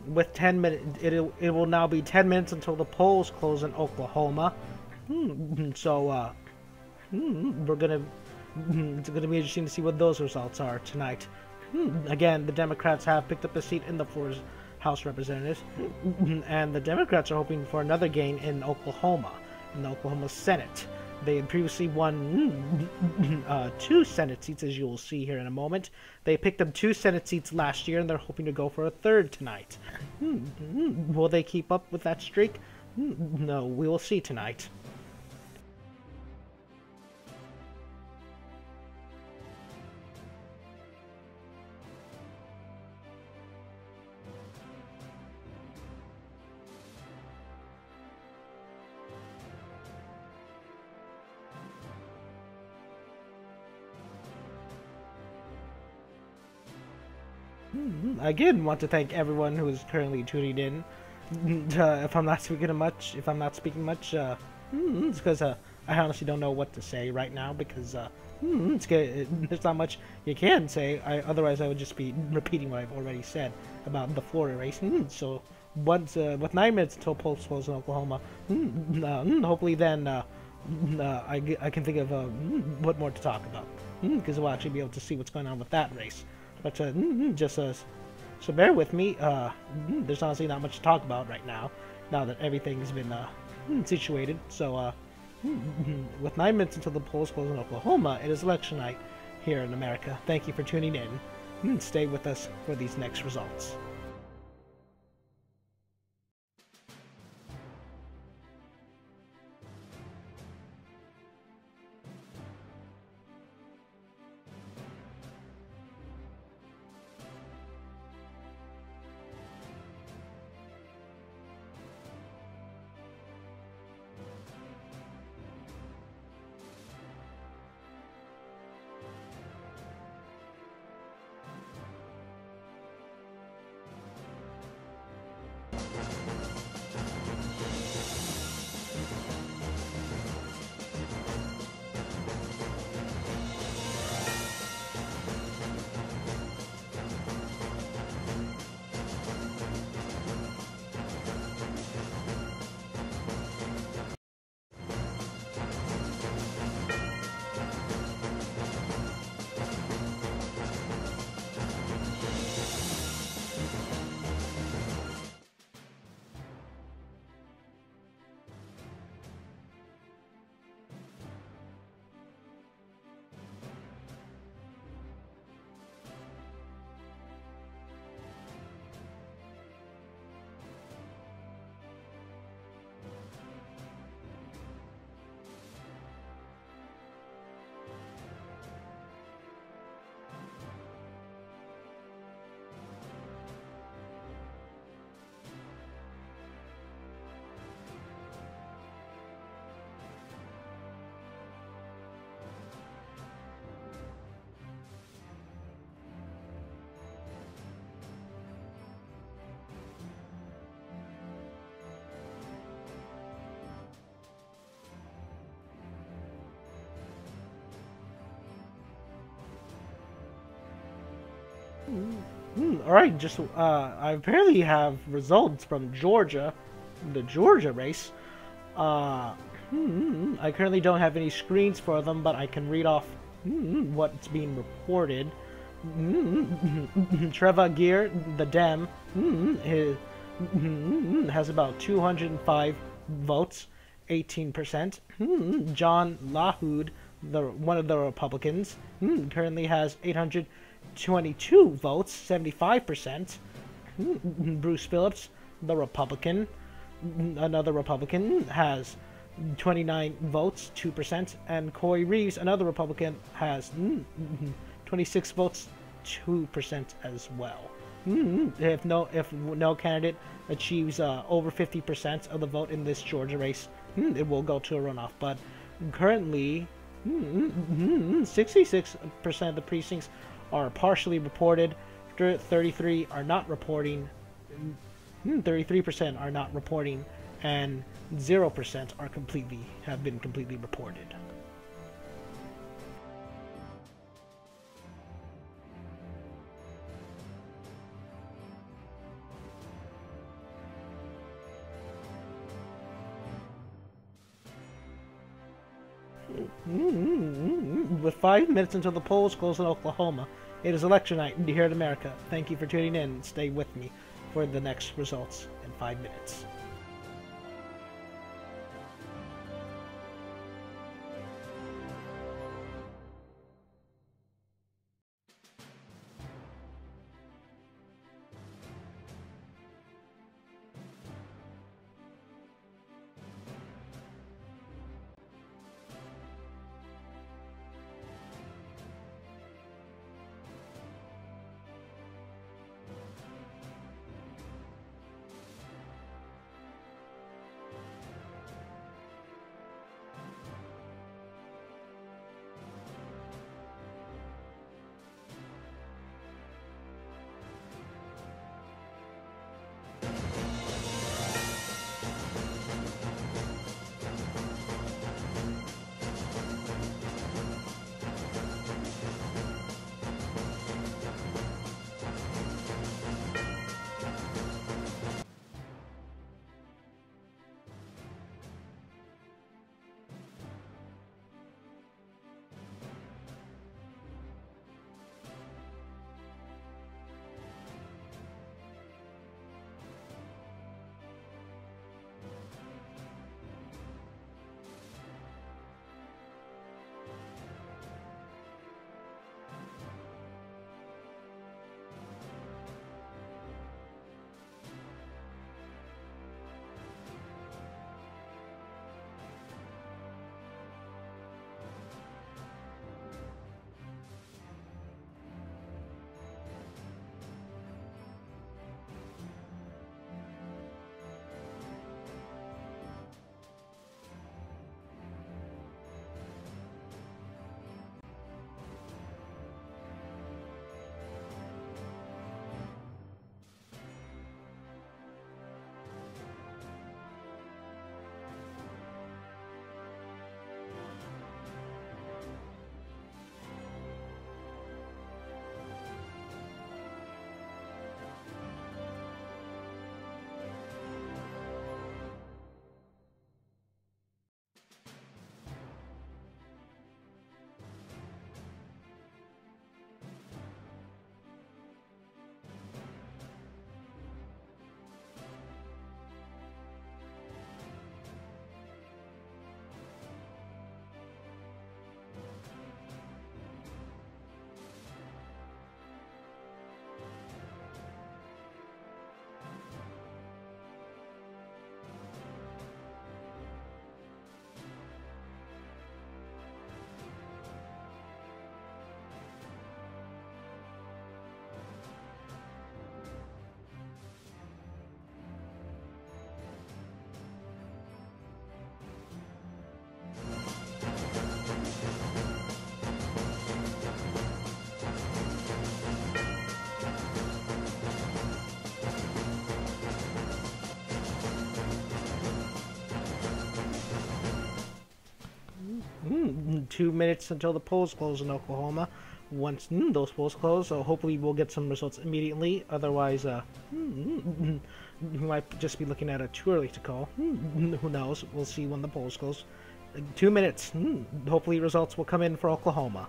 With 10 minutes, it will now be 10 minutes until the polls close in Oklahoma. So we're gonna it's gonna be interesting to see what those results are tonight. Again, the Democrats have picked up a seat in the Florida House Representatives, and the Democrats are hoping for another gain in Oklahoma, in the Oklahoma Senate. They had previously won 2 Senate seats, as you will see here in a moment. They picked up 2 Senate seats last year, and they're hoping to go for a 3rd tonight. Will they keep up with that streak? No, we will see tonight. Again, want to thank everyone who is currently tuning in. If I'm not speaking much, it's because I honestly don't know what to say right now because there's not much you can say. Otherwise, I would just be repeating what I've already said about the Florida race. So once with 9 minutes until polls close in Oklahoma, hopefully then I can think of what more to talk about because we'll actually be able to see what's going on with that race. But so bear with me. There's honestly not much to talk about right now that everything's been situated. So with 9 minutes until the polls close in Oklahoma, it is election night here in America. Thank you for tuning in. Stay with us for these next results. All right, I apparently have results from Georgia, the Georgia race. I currently don't have any screens for them, but I can read off what's being reported. Trevor Gear, the Dem, has about 205 votes, 18%. John LaHood, one of the Republicans, currently has 822 votes, 75%. Bruce Phillips, the Republican, another Republican, has 29 votes, 2%, and Cory Reeves, another Republican, has 26 votes, 2% as well. If no candidate achieves over 50% of the vote in this Georgia race, it will go to a runoff. But currently, 66% of the precincts are partially reported. 33 are not reporting. 33% are not reporting, and 0% have been completely reported. With 5 minutes until the polls close in Oklahoma, it is election night in Here in America. Thank you for tuning in and stay with me for the next results in 5 minutes. Mm, 2 minutes until the polls close in Oklahoma. Once those polls close, so hopefully we'll get some results immediately. Otherwise, we might just be looking at it too early to call. Who knows? We'll see when the polls close. 2 minutes. Hopefully results will come in for Oklahoma.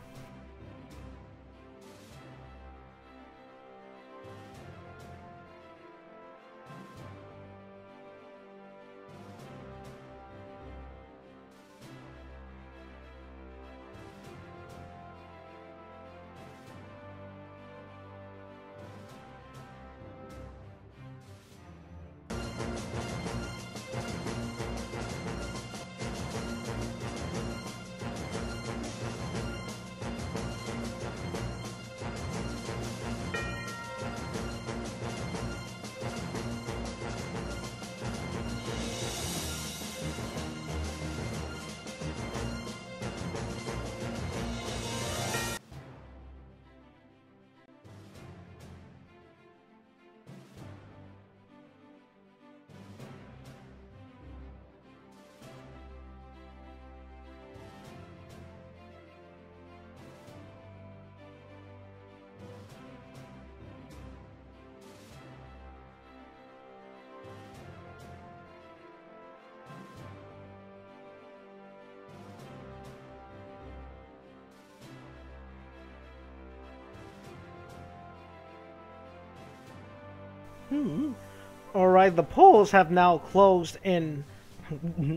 All right, the polls have now closed in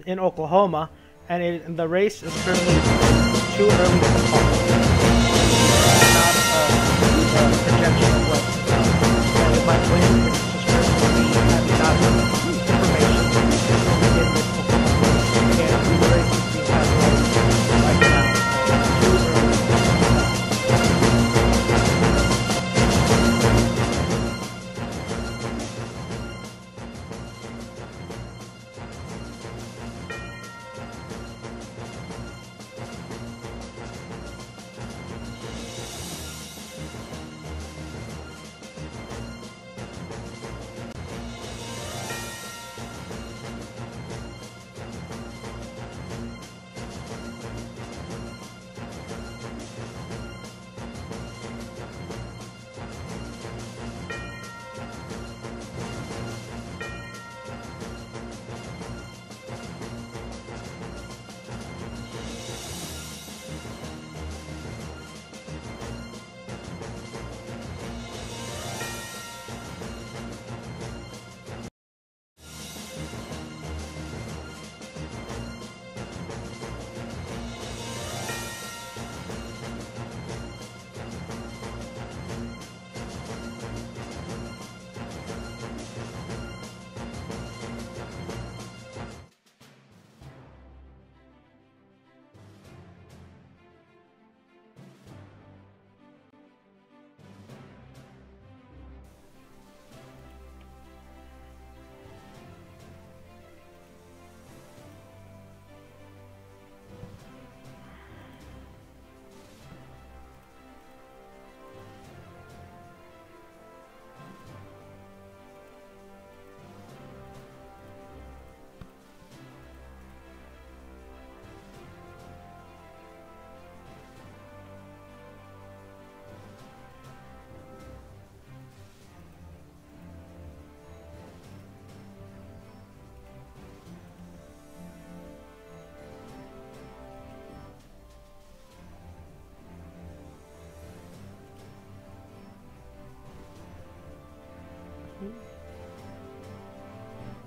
Oklahoma, and the race is currently too early to call. Not a projection of what it might win. It's just currently we have not information in this Oklahoma race. Again, the race is being tabulated right now. Too early to call.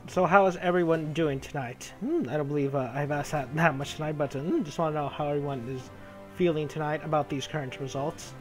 So how is everyone doing tonight? I don't believe I've asked that much tonight, but just want to know how everyone is feeling tonight about these current results.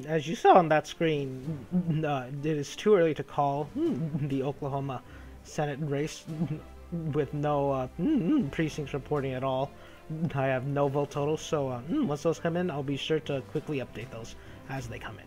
As you saw on that screen, it is too early to call the Oklahoma Senate race with no precincts reporting at all. I have no vote totals, so once those come in, I'll be sure to quickly update those as they come in.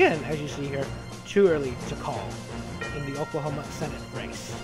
again, as you see here, too early to call in the Oklahoma Senate race.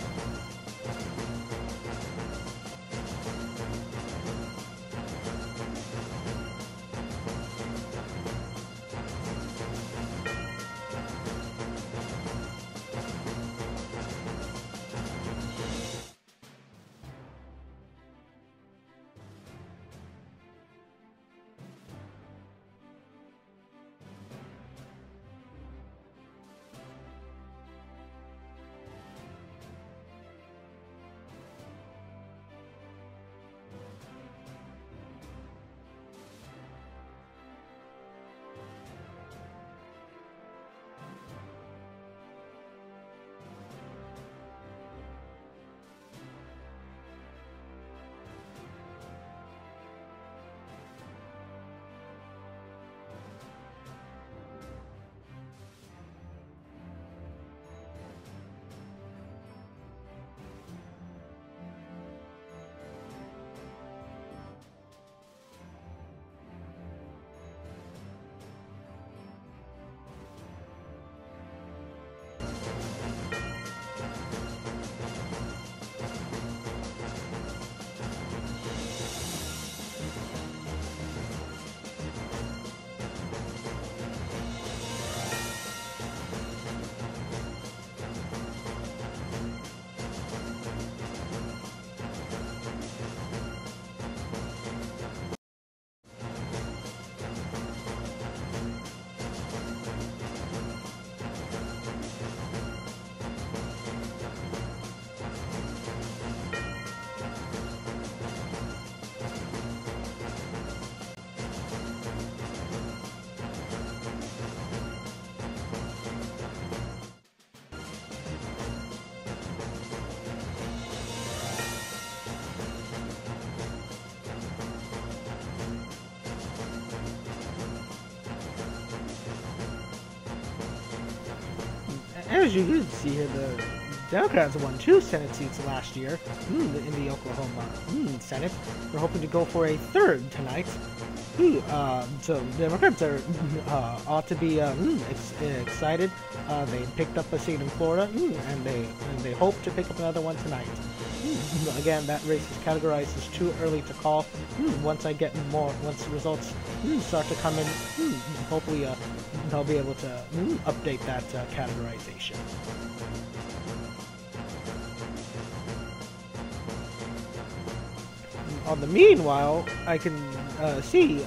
As you can see here, the Democrats won 2 Senate seats last year in the Oklahoma Senate. They're hoping to go for a 3rd tonight. So Democrats are ought to be excited. They picked up a seat in Florida, and they hope to pick up another one tonight. Again, that race is categorized as too early to call. Once the results start to come in, hopefully they'll be able to update that categorization. On the meanwhile, I can see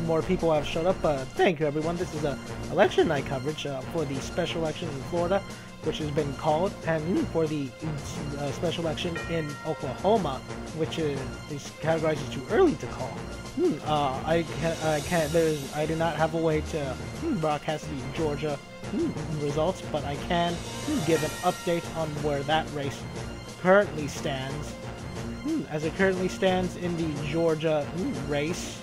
more people have showed up. Thank you, everyone. This is election night coverage for the special election in Florida, which has been called, and for the special election in Oklahoma, which is categorized as too early to call. I do not have a way to broadcast the Georgia results, but I can give an update on where that race currently stands. As it currently stands in the Georgia race,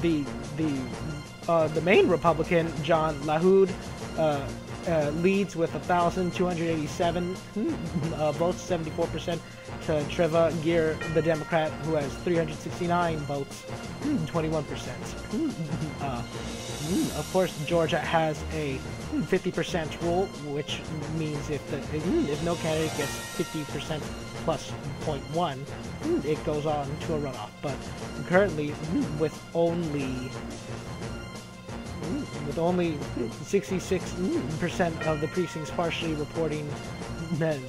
the main Republican, John LaHood, leads with 1,287 votes, 74%, to Treva Geer, the Democrat, who has 369 votes, 21%. Of course, Georgia has a 50% rule, which means if no candidate gets 50% plus 0.1, it goes on to a runoff. But currently, with only 66% of the precincts partially reporting and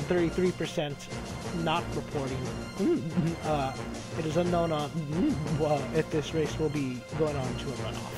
33% not reporting, it is unknown if this race will be going on to a runoff.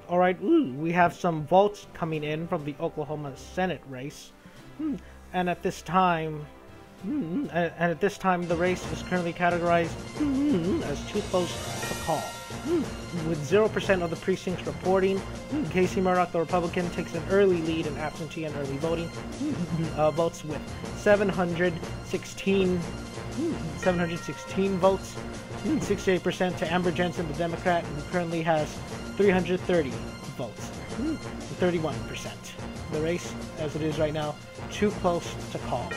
All right, we have some votes coming in from the Oklahoma Senate race, and at this time, the race is currently categorized as too close to call. With 0% of the precincts reporting, Casey Murdoch, the Republican, takes an early lead in absentee and early voting votes with 716 votes, 68% to Amber Jensen, the Democrat, who currently has 330 votes, 31%. The race, as it is right now, too close to call.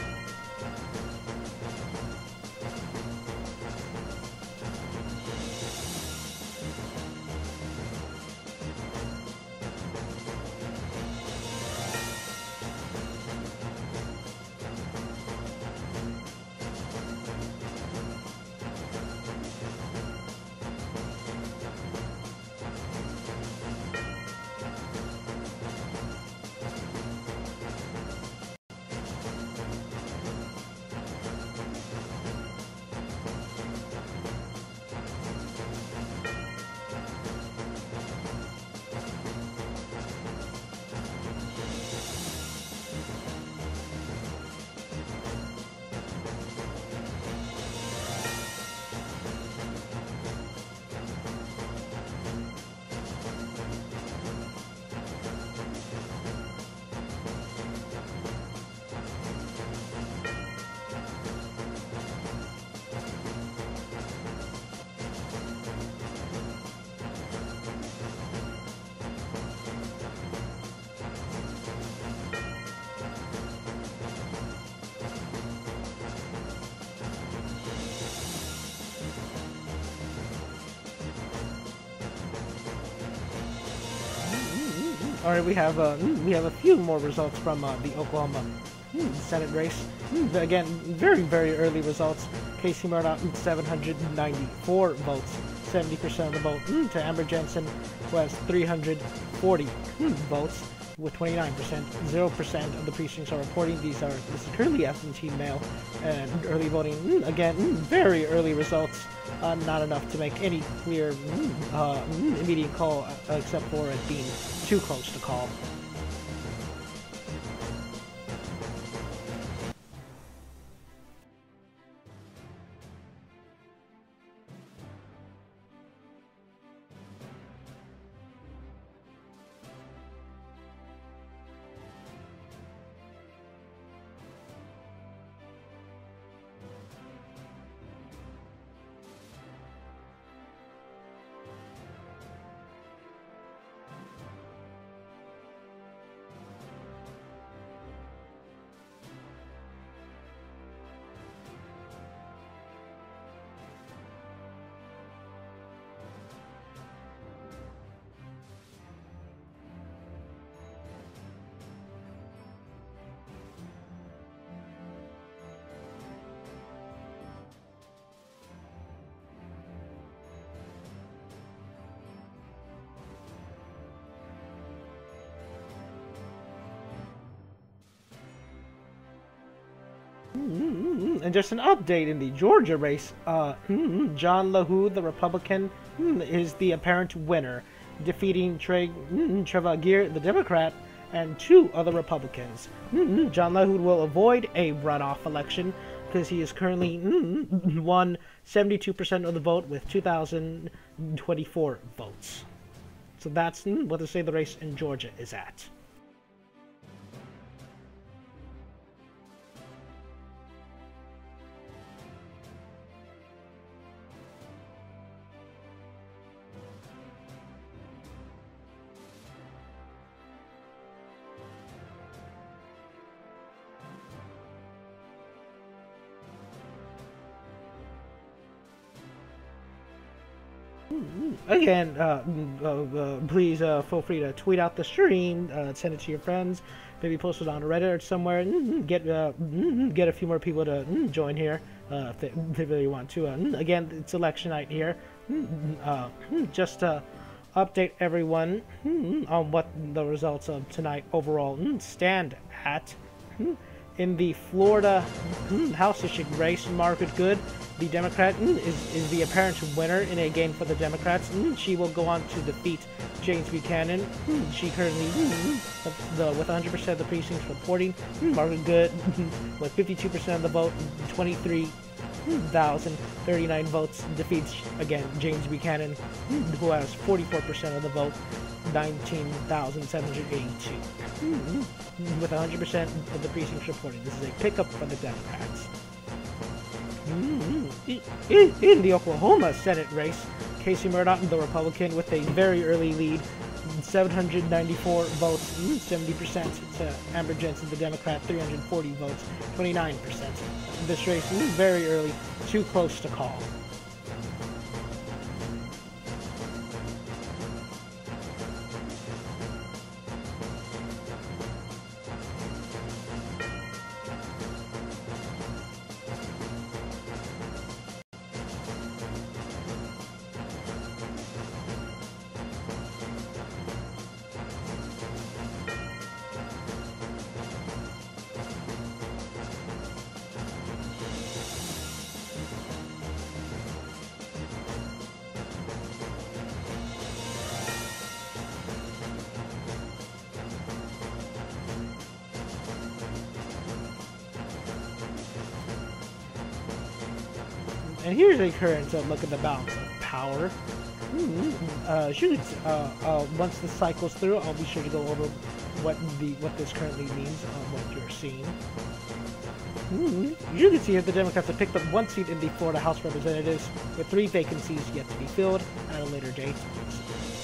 All right, we have a few more results from the Oklahoma Senate race. Again, very, very early results. Casey Murdoch, 794 votes, 70% of the vote. To Amber Jensen, who has 340 votes, with 29%. 0% of the precincts are reporting. This is currently absentee mail and early voting. Again, very early results. Not enough to make any clear immediate call, except for it being too close to call. And just an update in the Georgia race, John LaHoo, the Republican, is the apparent winner, defeating Trevor Geer, the Democrat, and 2 other Republicans. John LaHoo will avoid a runoff election because he is currently won 72% of the vote with 2,024 votes. So that's what they say the race in Georgia is at. Again, please feel free to tweet out the stream, send it to your friends, maybe post it on Reddit or somewhere, get a few more people to join here if they really want to. Again, it's election night here. Just to update everyone on what the results of tonight overall stand at. In the Florida House District race, Margaret Good The Democrat is the apparent winner in a game for the Democrats. She will go on to defeat James Buchanan. She currently, with 100% of the precincts reporting, Margaret Good with 52% of the vote, 23,039 votes, defeats, again, James Buchanan, who has 44% of the vote, 19,782. With 100% of the precincts reporting. This is a pickup for the Democrats. In the Oklahoma Senate race, Casey Murdoch, the Republican, with a very early lead, 794 votes, 70% to Amber Jensen, the Democrat, 340 votes, 29%. This race, very early, too close to call. And here's a current look at the balance of power. Once this cycles through, I'll be sure to go over what this currently means on what you're seeing. You can see here the Democrats have picked up one seat in the Florida House of Representatives, with 3 vacancies yet to be filled at a later date.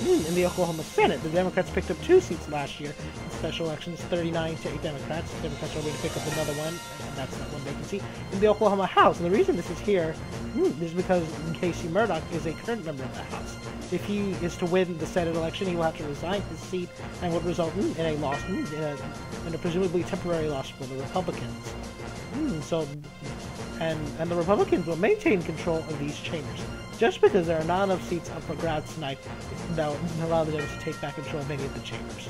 In the Oklahoma Senate, the Democrats picked up 2 seats last year in special elections, 39 to 8 Democrats. The Democrats are going to pick up another one, and that's that one vacancy. In the Oklahoma House, and the reason this is here is because Casey Murdoch is a current member of the House. If he is to win the Senate election, he will have to resign his seat, and would result in a loss, in a presumably temporary loss for the Republicans. And the Republicans will maintain control of these chambers. Just because there are not enough seats up for grabs tonight, that will allow them to take back control of many of the chambers.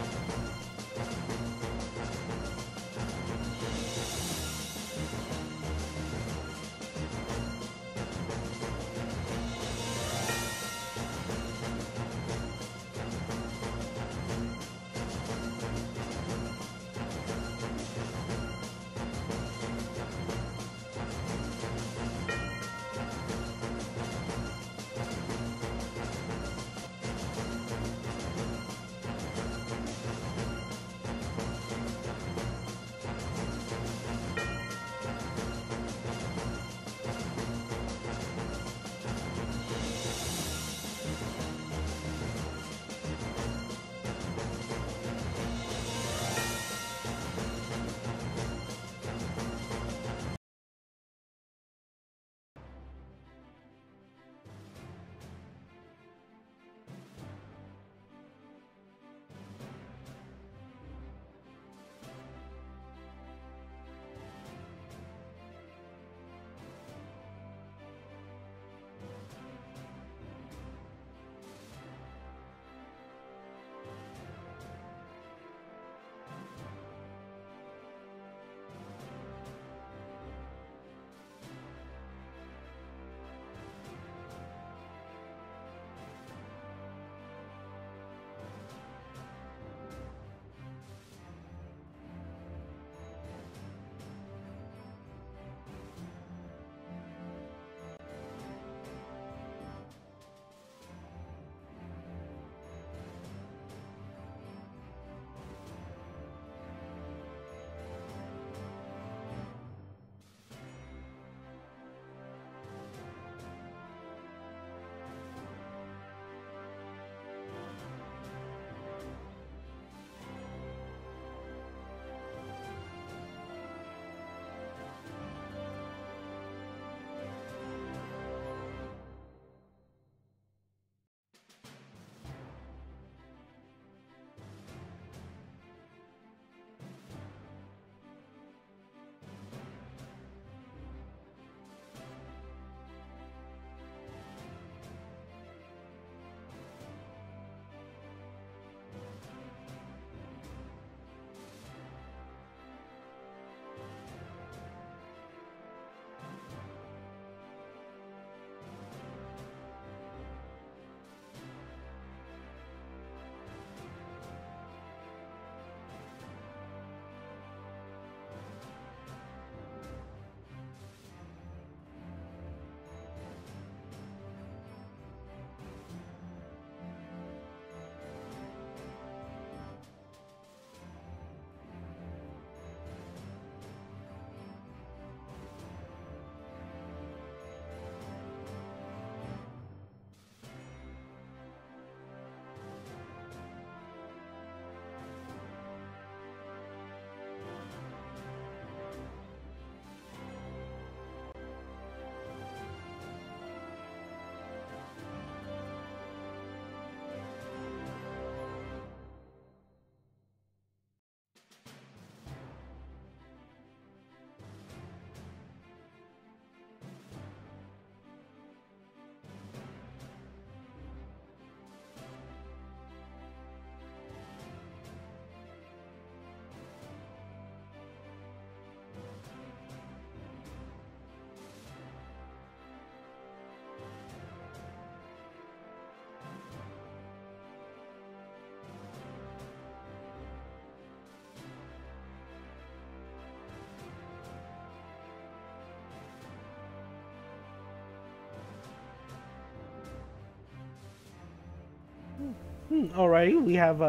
Alrighty, we have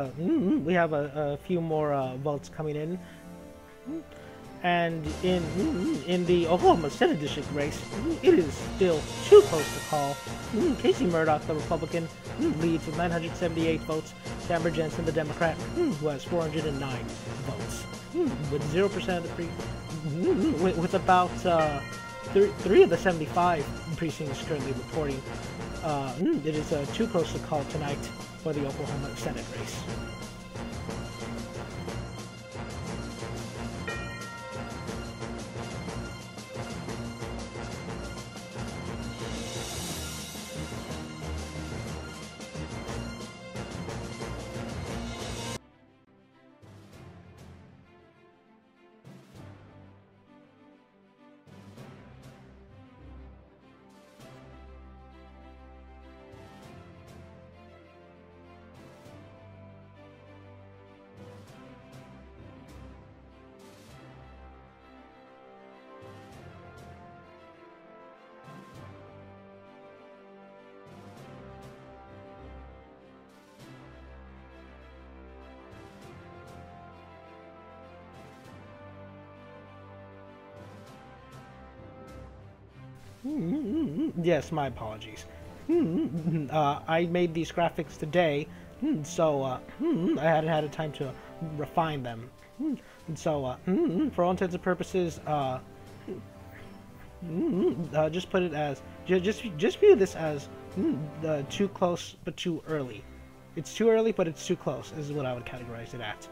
a few more votes coming in. And in the Oklahoma Senate District race, it is still too close to call. Casey Murdoch, the Republican, leads with 978 votes. Amber Jensen, the Democrat, who has 409 votes. With 0% of the with about 3 of the 75 precincts currently reporting. It is too close to call tonight for the Oklahoma Senate race. Yes, my apologies. I made these graphics today, so I hadn't had a time to refine them. So, for all intents and purposes, just put it as just view this as too close but too early. It's too early, but it's too close. Is what I would categorize it at.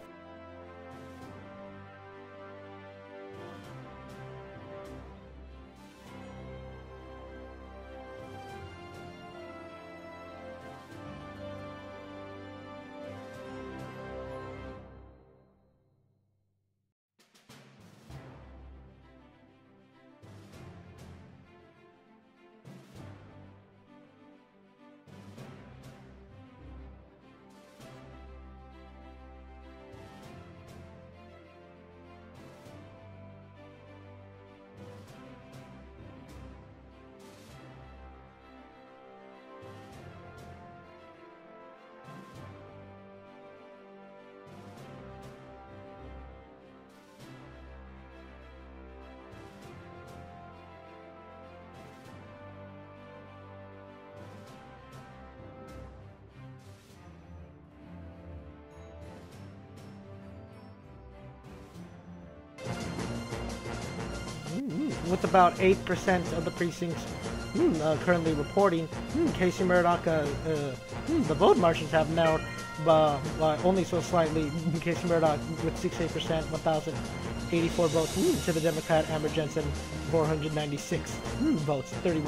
With about 8% of the precincts currently reporting, Casey Murdoch, the vote margins have narrowed only so slightly. Casey Murdoch with 68%, 1,084 votes to the Democrat Amber Jensen, 496 votes, 31%.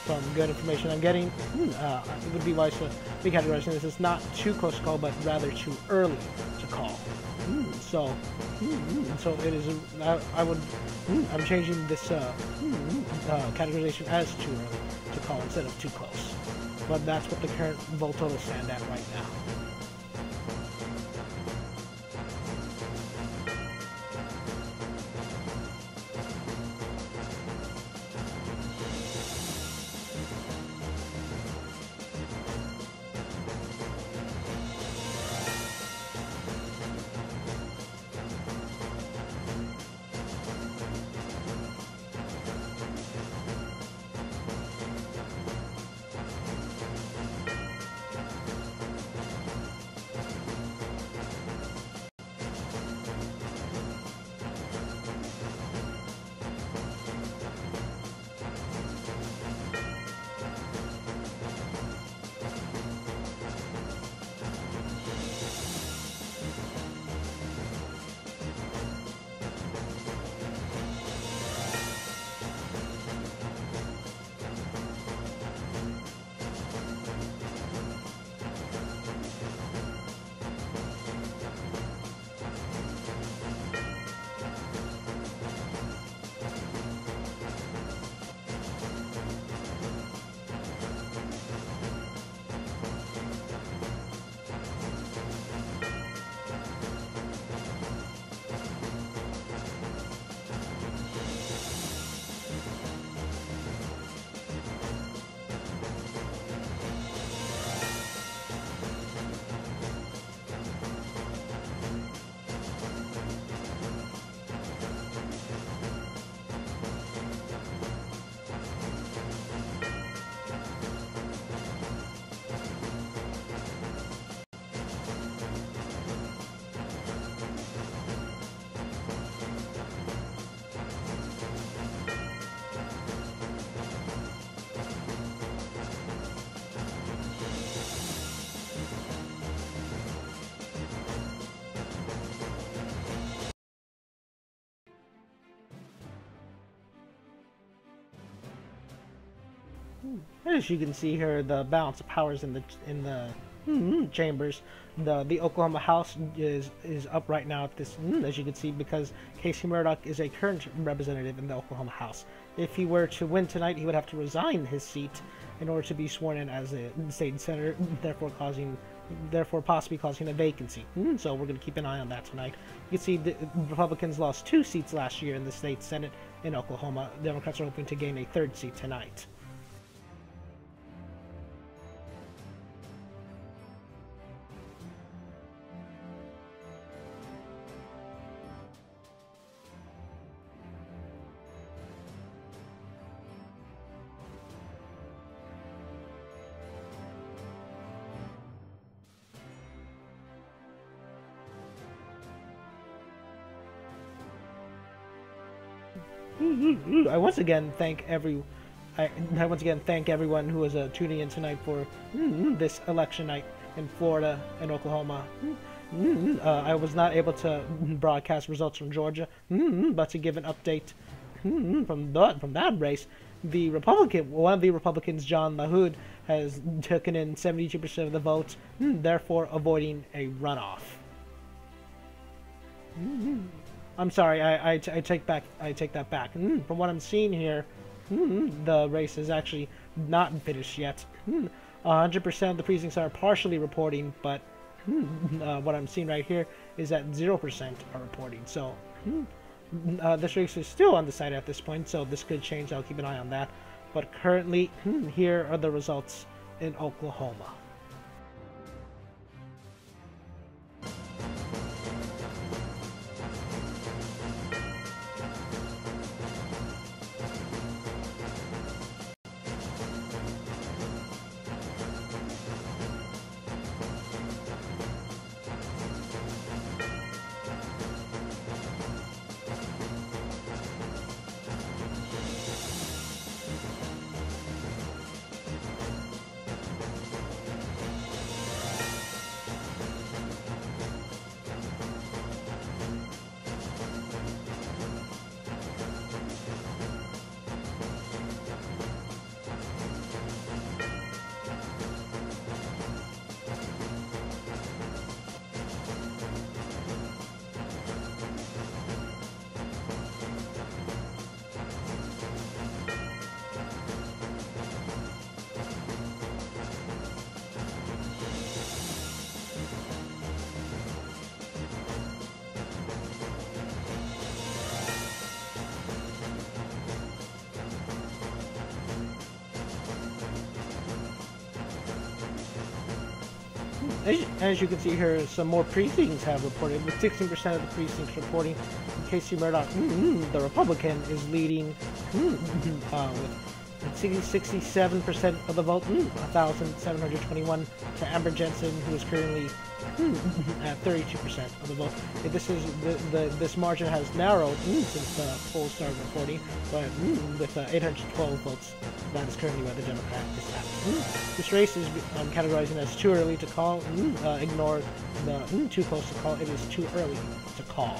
From good information I'm getting, it would be wise to be categorizing this as not too close to call, but rather too early to call. So it is. I'm changing this categorization as too early to call instead of too close. But that's what the current vote totals stand at right now. As you can see here, the balance of powers in the chambers. The Oklahoma House is up right now at this, as you can see, because Casey Murdoch is a current representative in the Oklahoma House. If he were to win tonight, he would have to resign his seat in order to be sworn in as a state senator, therefore possibly causing a vacancy. So we're going to keep an eye on that tonight. You can see the Republicans lost 2 seats last year in the state Senate in Oklahoma. Democrats are hoping to gain a 3rd seat tonight. I once again thank everyone who was tuning in tonight for this election night in Florida and Oklahoma. I was not able to broadcast results from Georgia, but to give an update from that race, one of the Republicans, John LaHood, has taken in 72% of the votes, therefore avoiding a runoff. I'm sorry, I take that back. From what I'm seeing here, the race is actually not finished yet. 100% of the precincts are partially reporting, but what I'm seeing right here is that 0% are reporting. So this race is still undecided at this point, so this could change. I'll keep an eye on that. But currently, here are the results in Oklahoma. As you can see here, some more precincts have reported, with 16% of the precincts reporting. Casey Murdoch, the Republican, is leading with 67% of the vote, 1,721 to Amber Jensen, who is currently at 32% of the vote. This margin has narrowed since the polls started reporting, but with 812 votes, that is currently where the Democrat is at. This race is categorizing as too early to call. Ignore the too close to call. It is too early to call.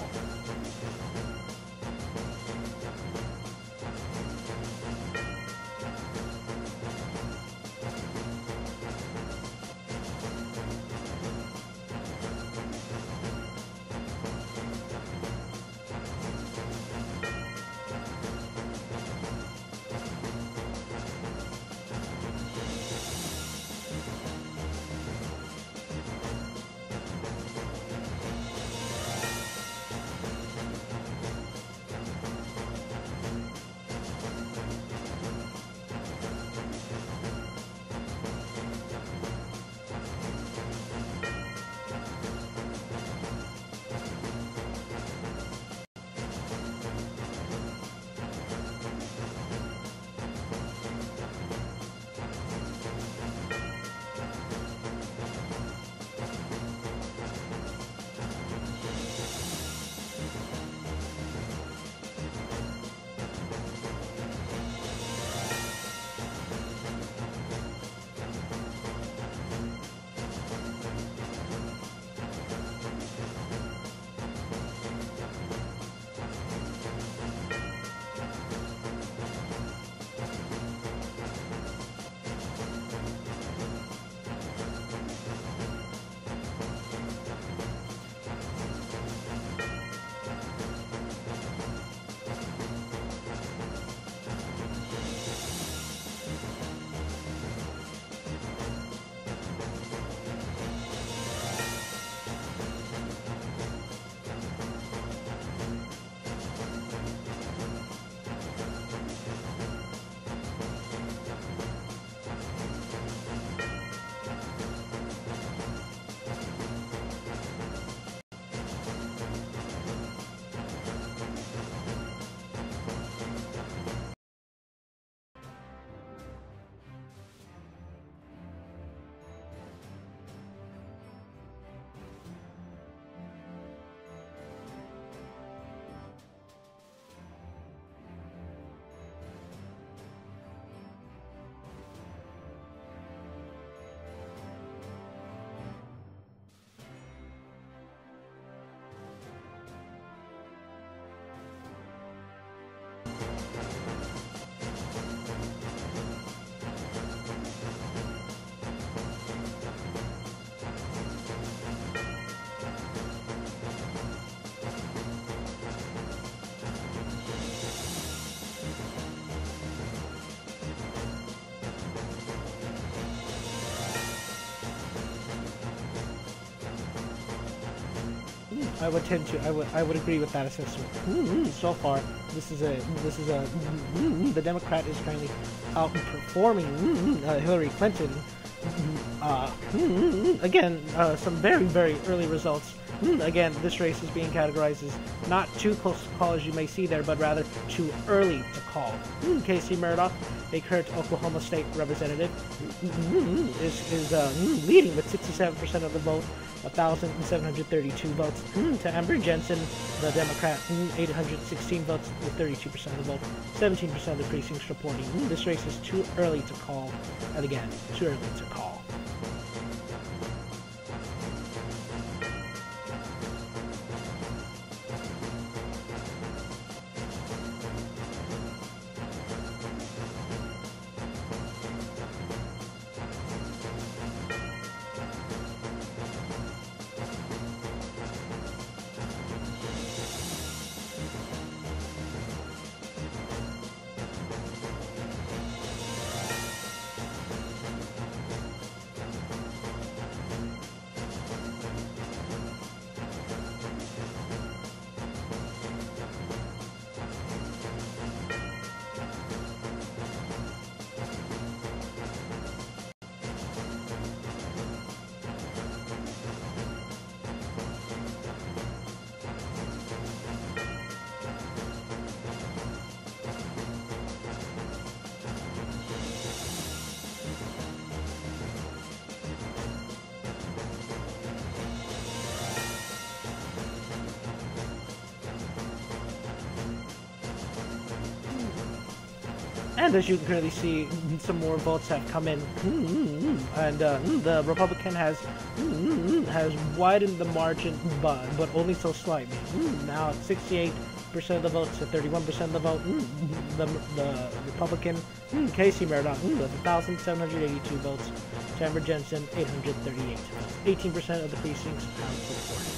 I would tend to. I would agree with that assessment. So far, the Democrat is currently outperforming Hillary Clinton. Again, some very early results. Again, this race is being categorized as not too close to call as you may see there, but rather too early to call. Casey Murdoch, a current Oklahoma State representative, is leading with 67% of the vote, 1,732 votes. To Amber Jensen, the Democrat, 816 votes with 32% of the vote, 17% of the precincts reporting. This race is too early to call, and again, too early to call. And as you can clearly see, some more votes have come in, and the Republican has widened the margin, but only so slightly. Now it's 68% of the votes to 31% of the vote. The Republican, Casey Murdoch, with 1,782 votes. To Amber Jensen, 838 votes. 18% of the precincts have reported.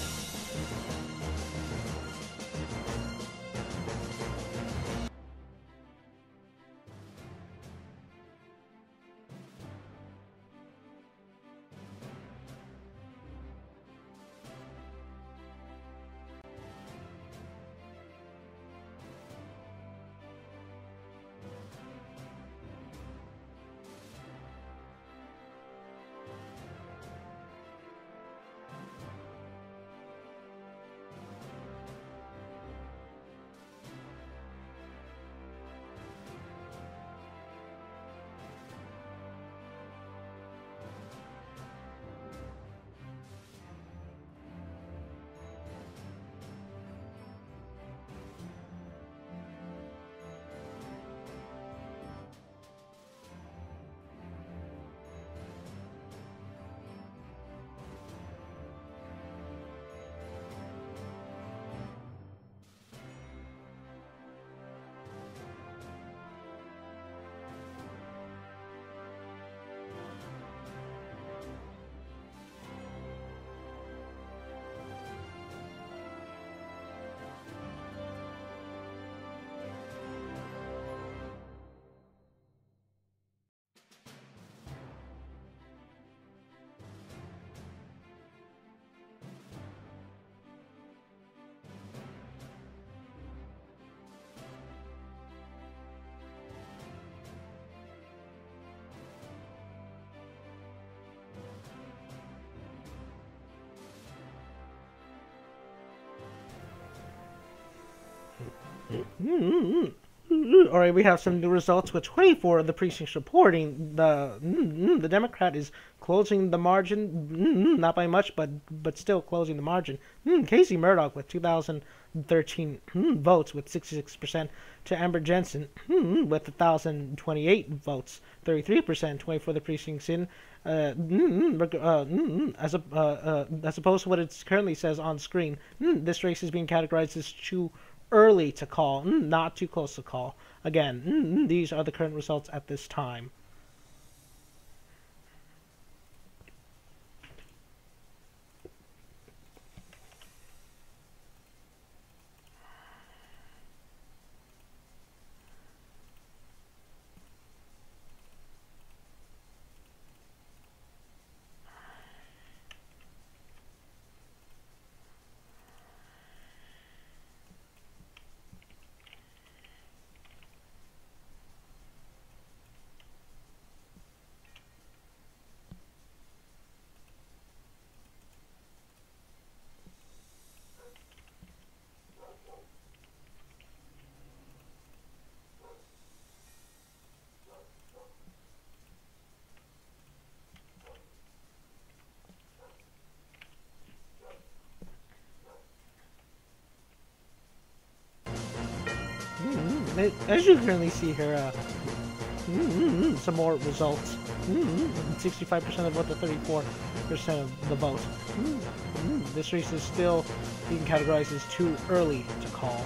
All right, we have some new results with 24 of the precincts reporting. The Democrat is closing the margin, not by much, but still closing the margin. Casey Murdoch with 2,013 votes with 66%. To Amber Jensen with 1,028 votes, 33%, 24 of the precincts in. As opposed to what it currently says on screen, this race is being categorized as too early to call, not too close to call. Again, these are the current results at this time. as you currently see here, some more results. 65% of the vote to 34% of the vote. This race is still being categorized as too early to call.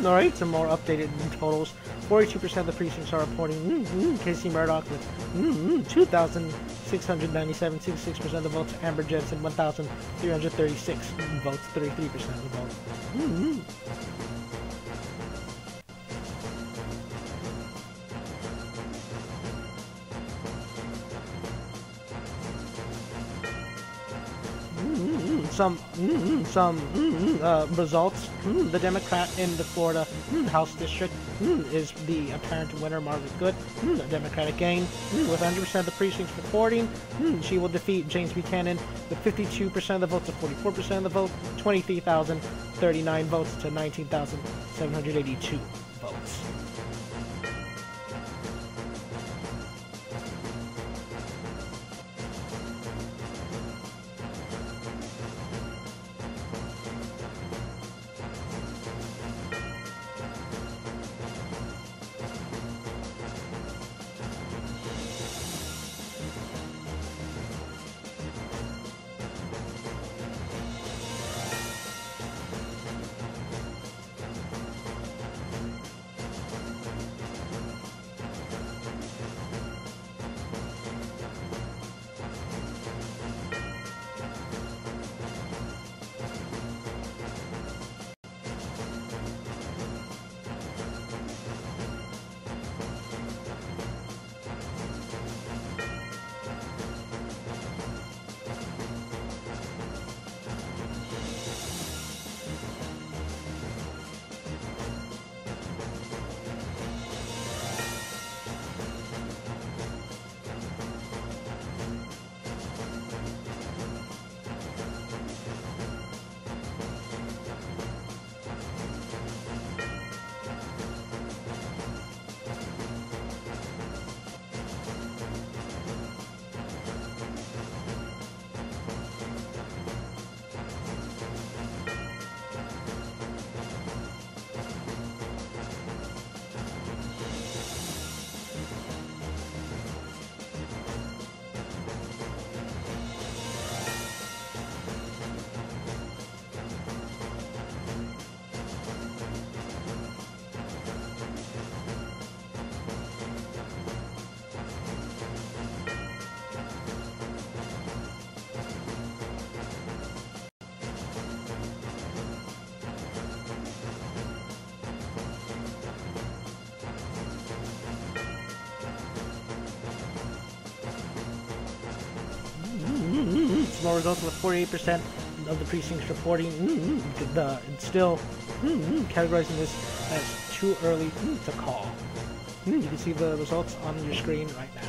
Alright, some more updated totals. 42% of the precincts are reporting Casey Murdoch with 2,697, 66% of the votes. Amber Jensen, 1,336 votes, 33% of the vote. Some results. The Democrat in the Florida House District is the apparent winner, Margaret Good. A Democratic gain with 100% of the precincts reporting. She will defeat James Buchanan with 52% of the votes to 44% of the vote, 23,039 votes to 19,782 votes. Small results with 48% of the precincts reporting. It's still categorizing this as too early to call. You can see the results on your screen right now.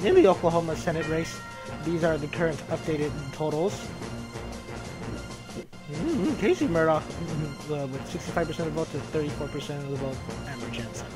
in the Oklahoma Senate race. These are the current updated totals. Casey Murdoch with 65% of the vote to 34% of the vote, Amber Jensen.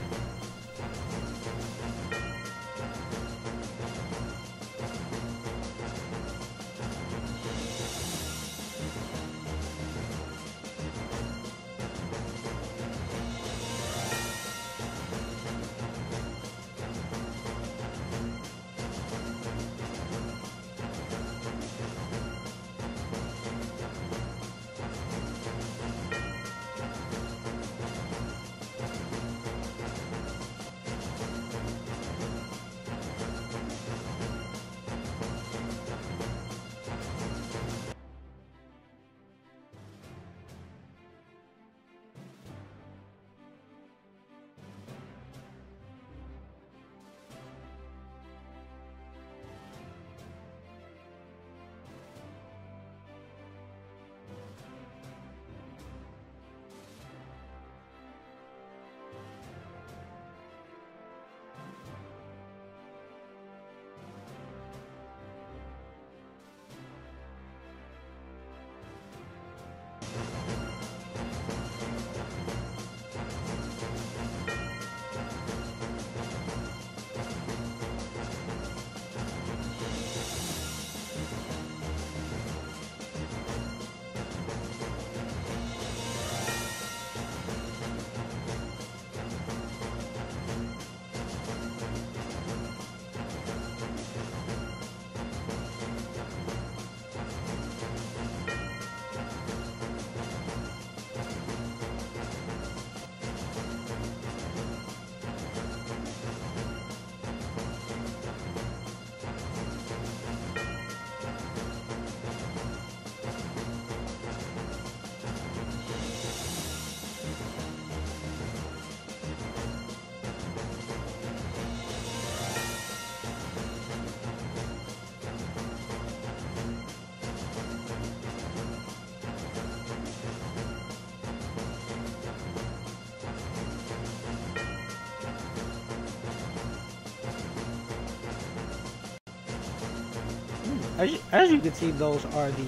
As you can see, those are the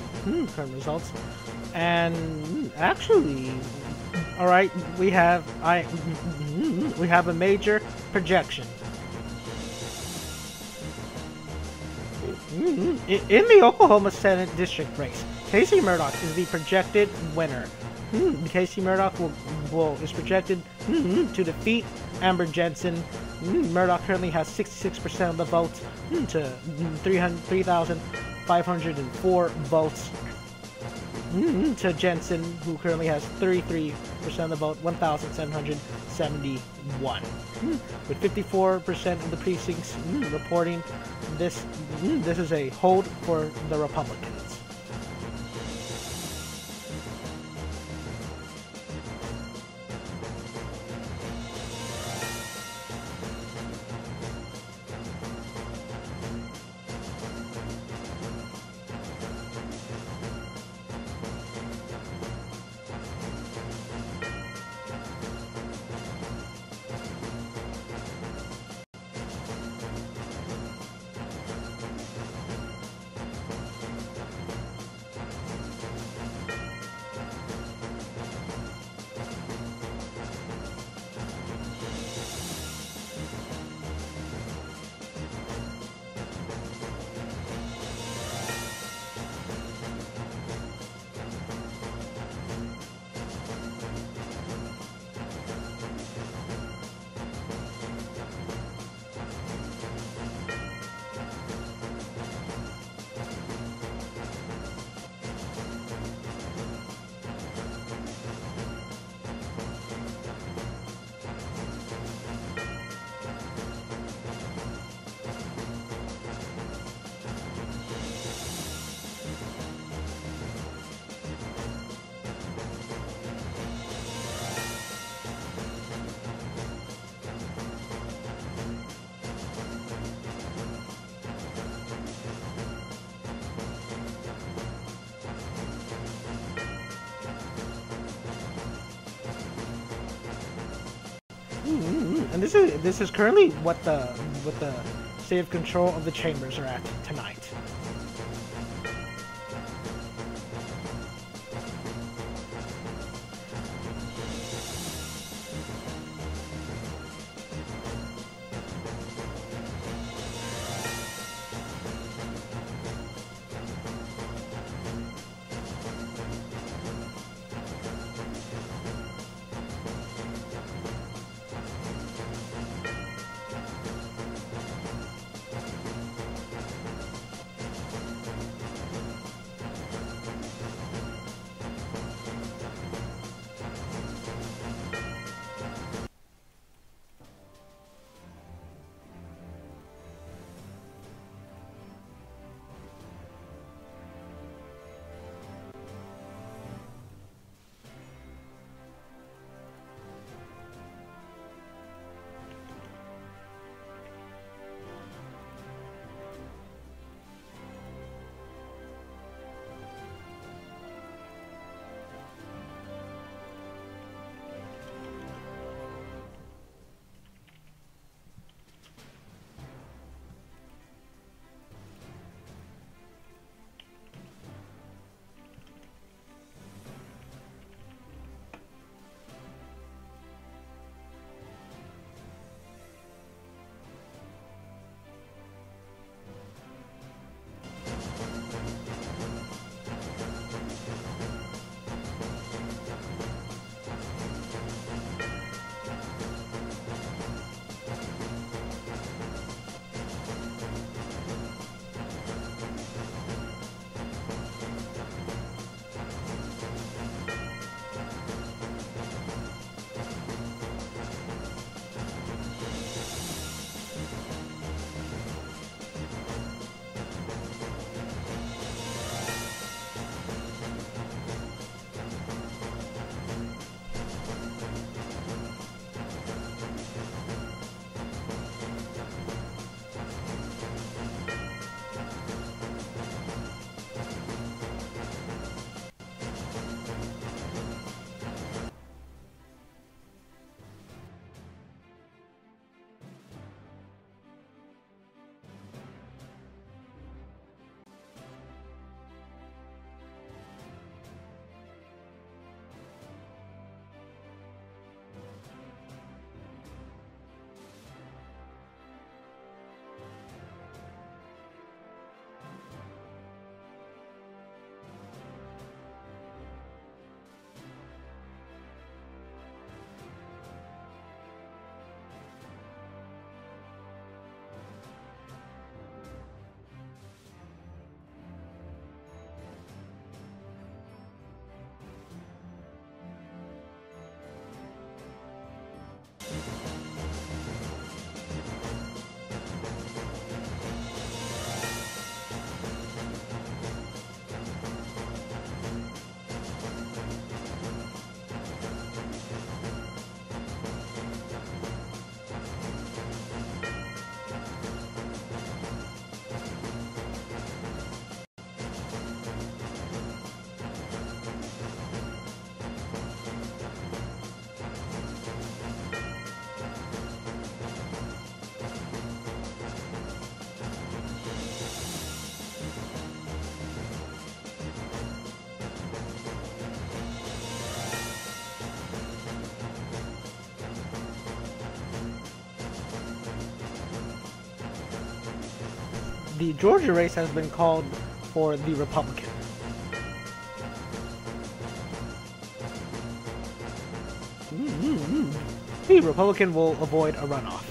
current results. And actually, all right, we have a major projection. In the Oklahoma Senate district race, Casey Murdoch is the projected winner. Casey Murdoch is projected to defeat Amber Jensen. Murdoch currently has 66% of the votes to 3,504 votes to Jensen, who currently has 33% of the vote, 1,771. With 54% of the precincts reporting this is a hold for the Republicans. And this is currently what the state of control of the chambers are at tonight. The Georgia race has been called for the Republican. The Republican will avoid a runoff.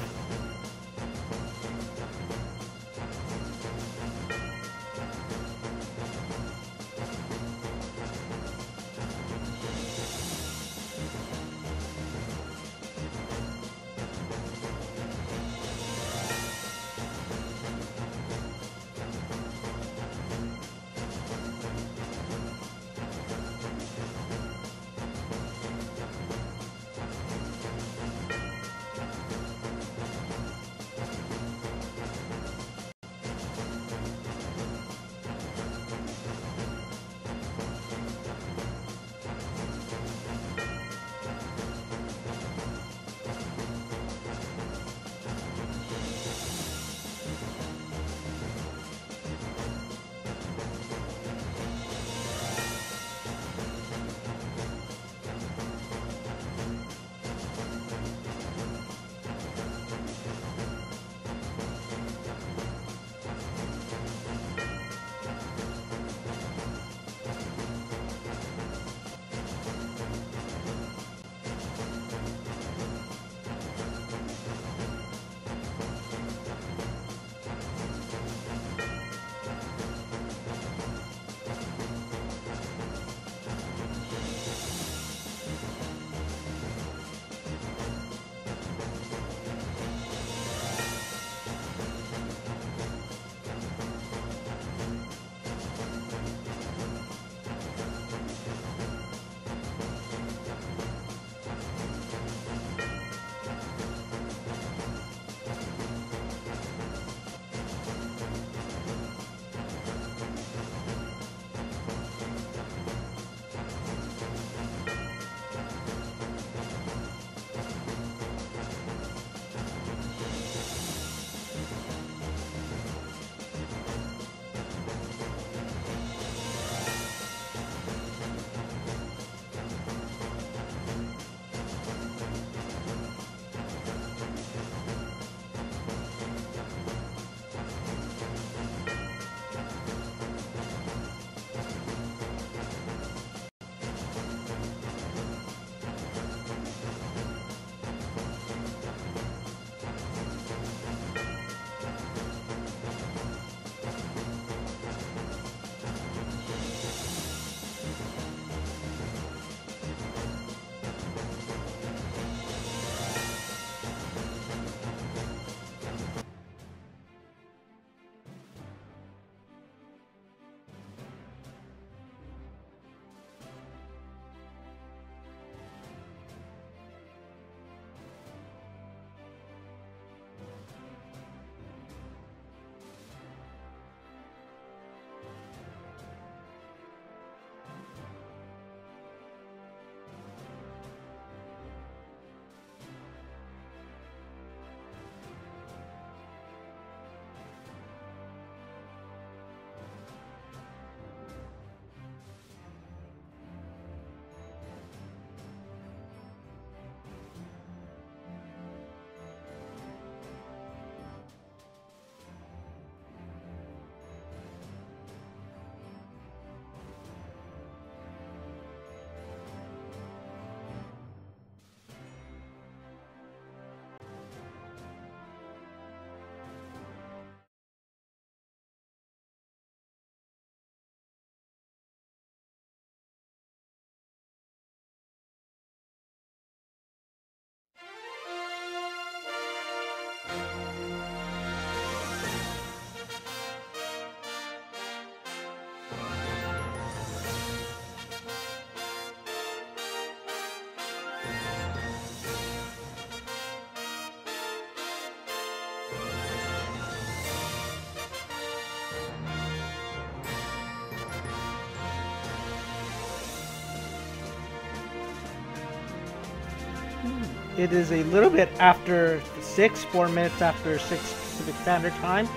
It is a little bit after 6, 4 minutes after 6 Pacific Standard Time.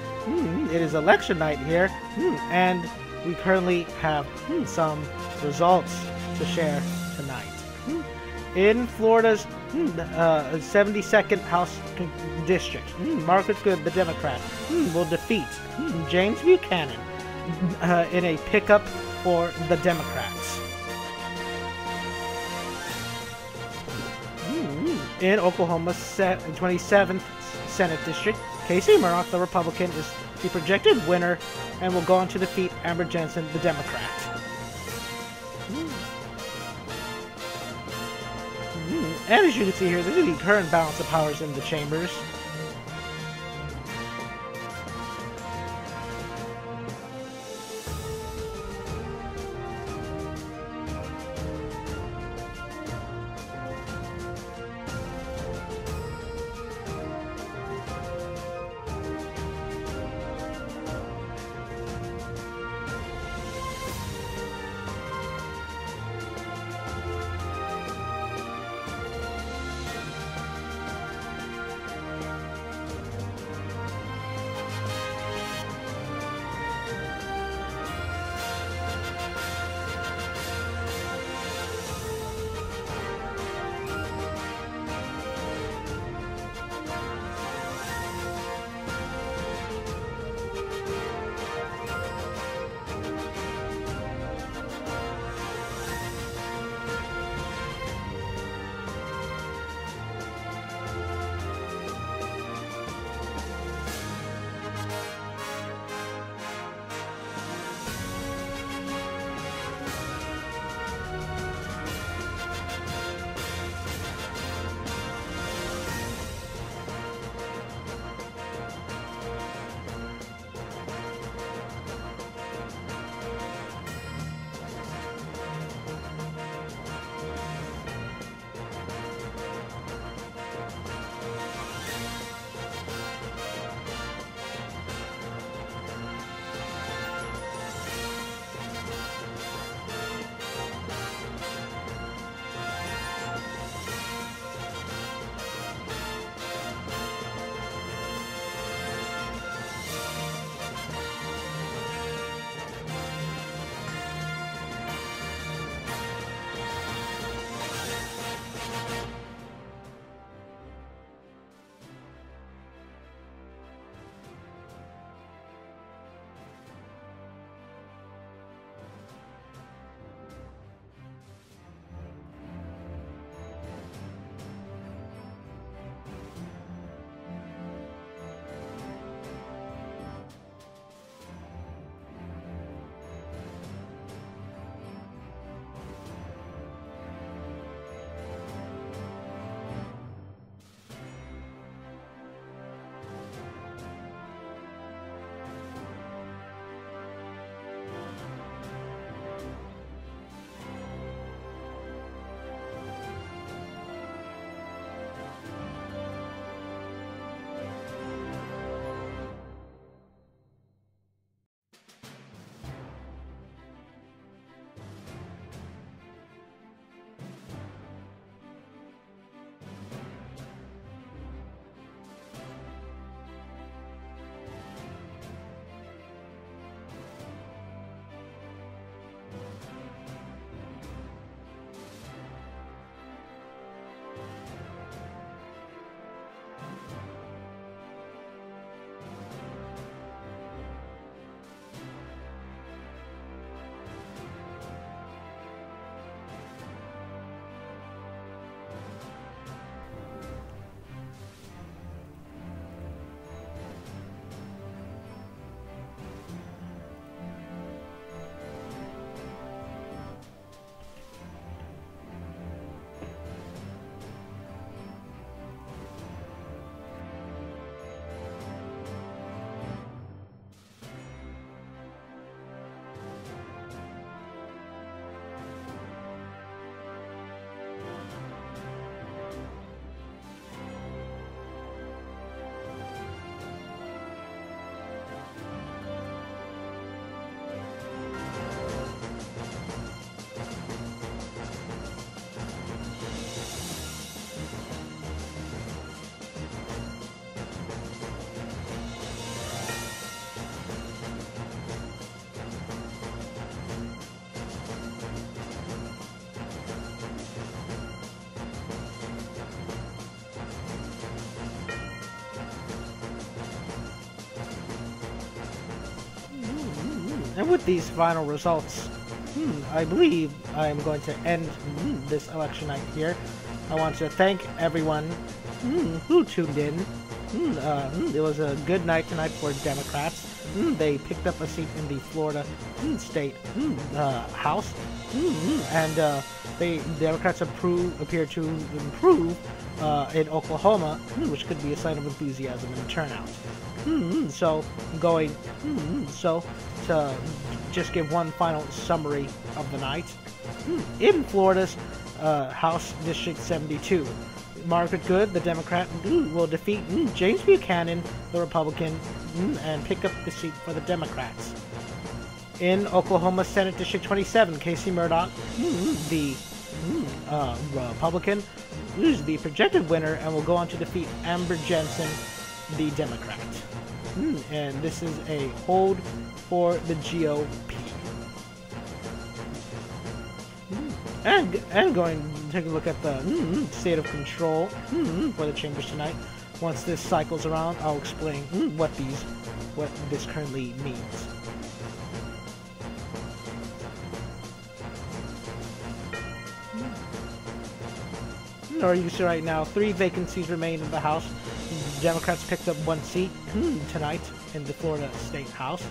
It is election night here, and we currently have some results to share tonight. In Florida's 72nd House District, Margaret Good, the Democrat, will defeat James Buchanan in a pickup for the Democrats. In Oklahoma's 27th Senate District, Casey Murdoch, the Republican, is the projected winner and will go on to defeat Amber Jensen, the Democrat. And as you can see here, this is the current balance of powers in the chambers. And with these final results, I believe I am going to end this election night here. I want to thank everyone who tuned in. It was a good night tonight for Democrats. They picked up a seat in the Florida State House, and Democrats appear to improve in Oklahoma, which could be a sign of enthusiasm and turnout. So to just give one final summary of the night, in Florida's House District 72. Margaret Good, the Democrat, will defeat James Buchanan, the Republican, and pick up the seat for the Democrats. In Oklahoma Senate District 27, Casey Murdoch, the Republican, is the projected winner and will go on to defeat Amber Jensen, the Democrat. And this is a hold for the GOP. And going to take a look at the state of control for the chambers tonight. Once this cycles around, I'll explain what this currently means. Or you see right now, 3 vacancies remain in the House. Democrats picked up 1 seat tonight in the Florida State House.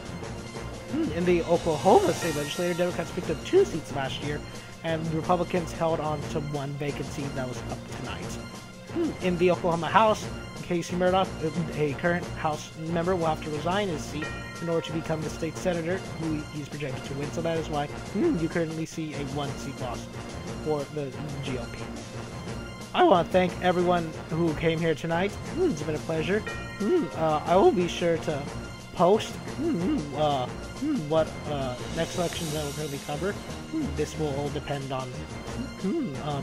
In the Oklahoma State Legislature, Democrats picked up 2 seats last year, and Republicans held on to 1 vacancy that was up tonight. In the Oklahoma House, Casey Murdoch, a current House member, will have to resign his seat in order to become the state senator who he's projected to win. So that is why you currently see a 1-seat loss for the GOP. I want to thank everyone who came here tonight. It's been a pleasure. I will be sure to post what next elections I will currently cover. This will all depend on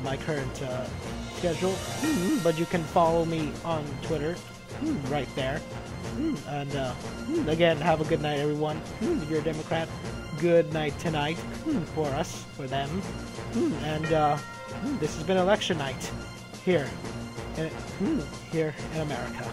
my current schedule, but you can follow me on Twitter right there. And again, have a good night, everyone. If you're a Democrat, good night tonight for us, for them. And this has been election night here in America.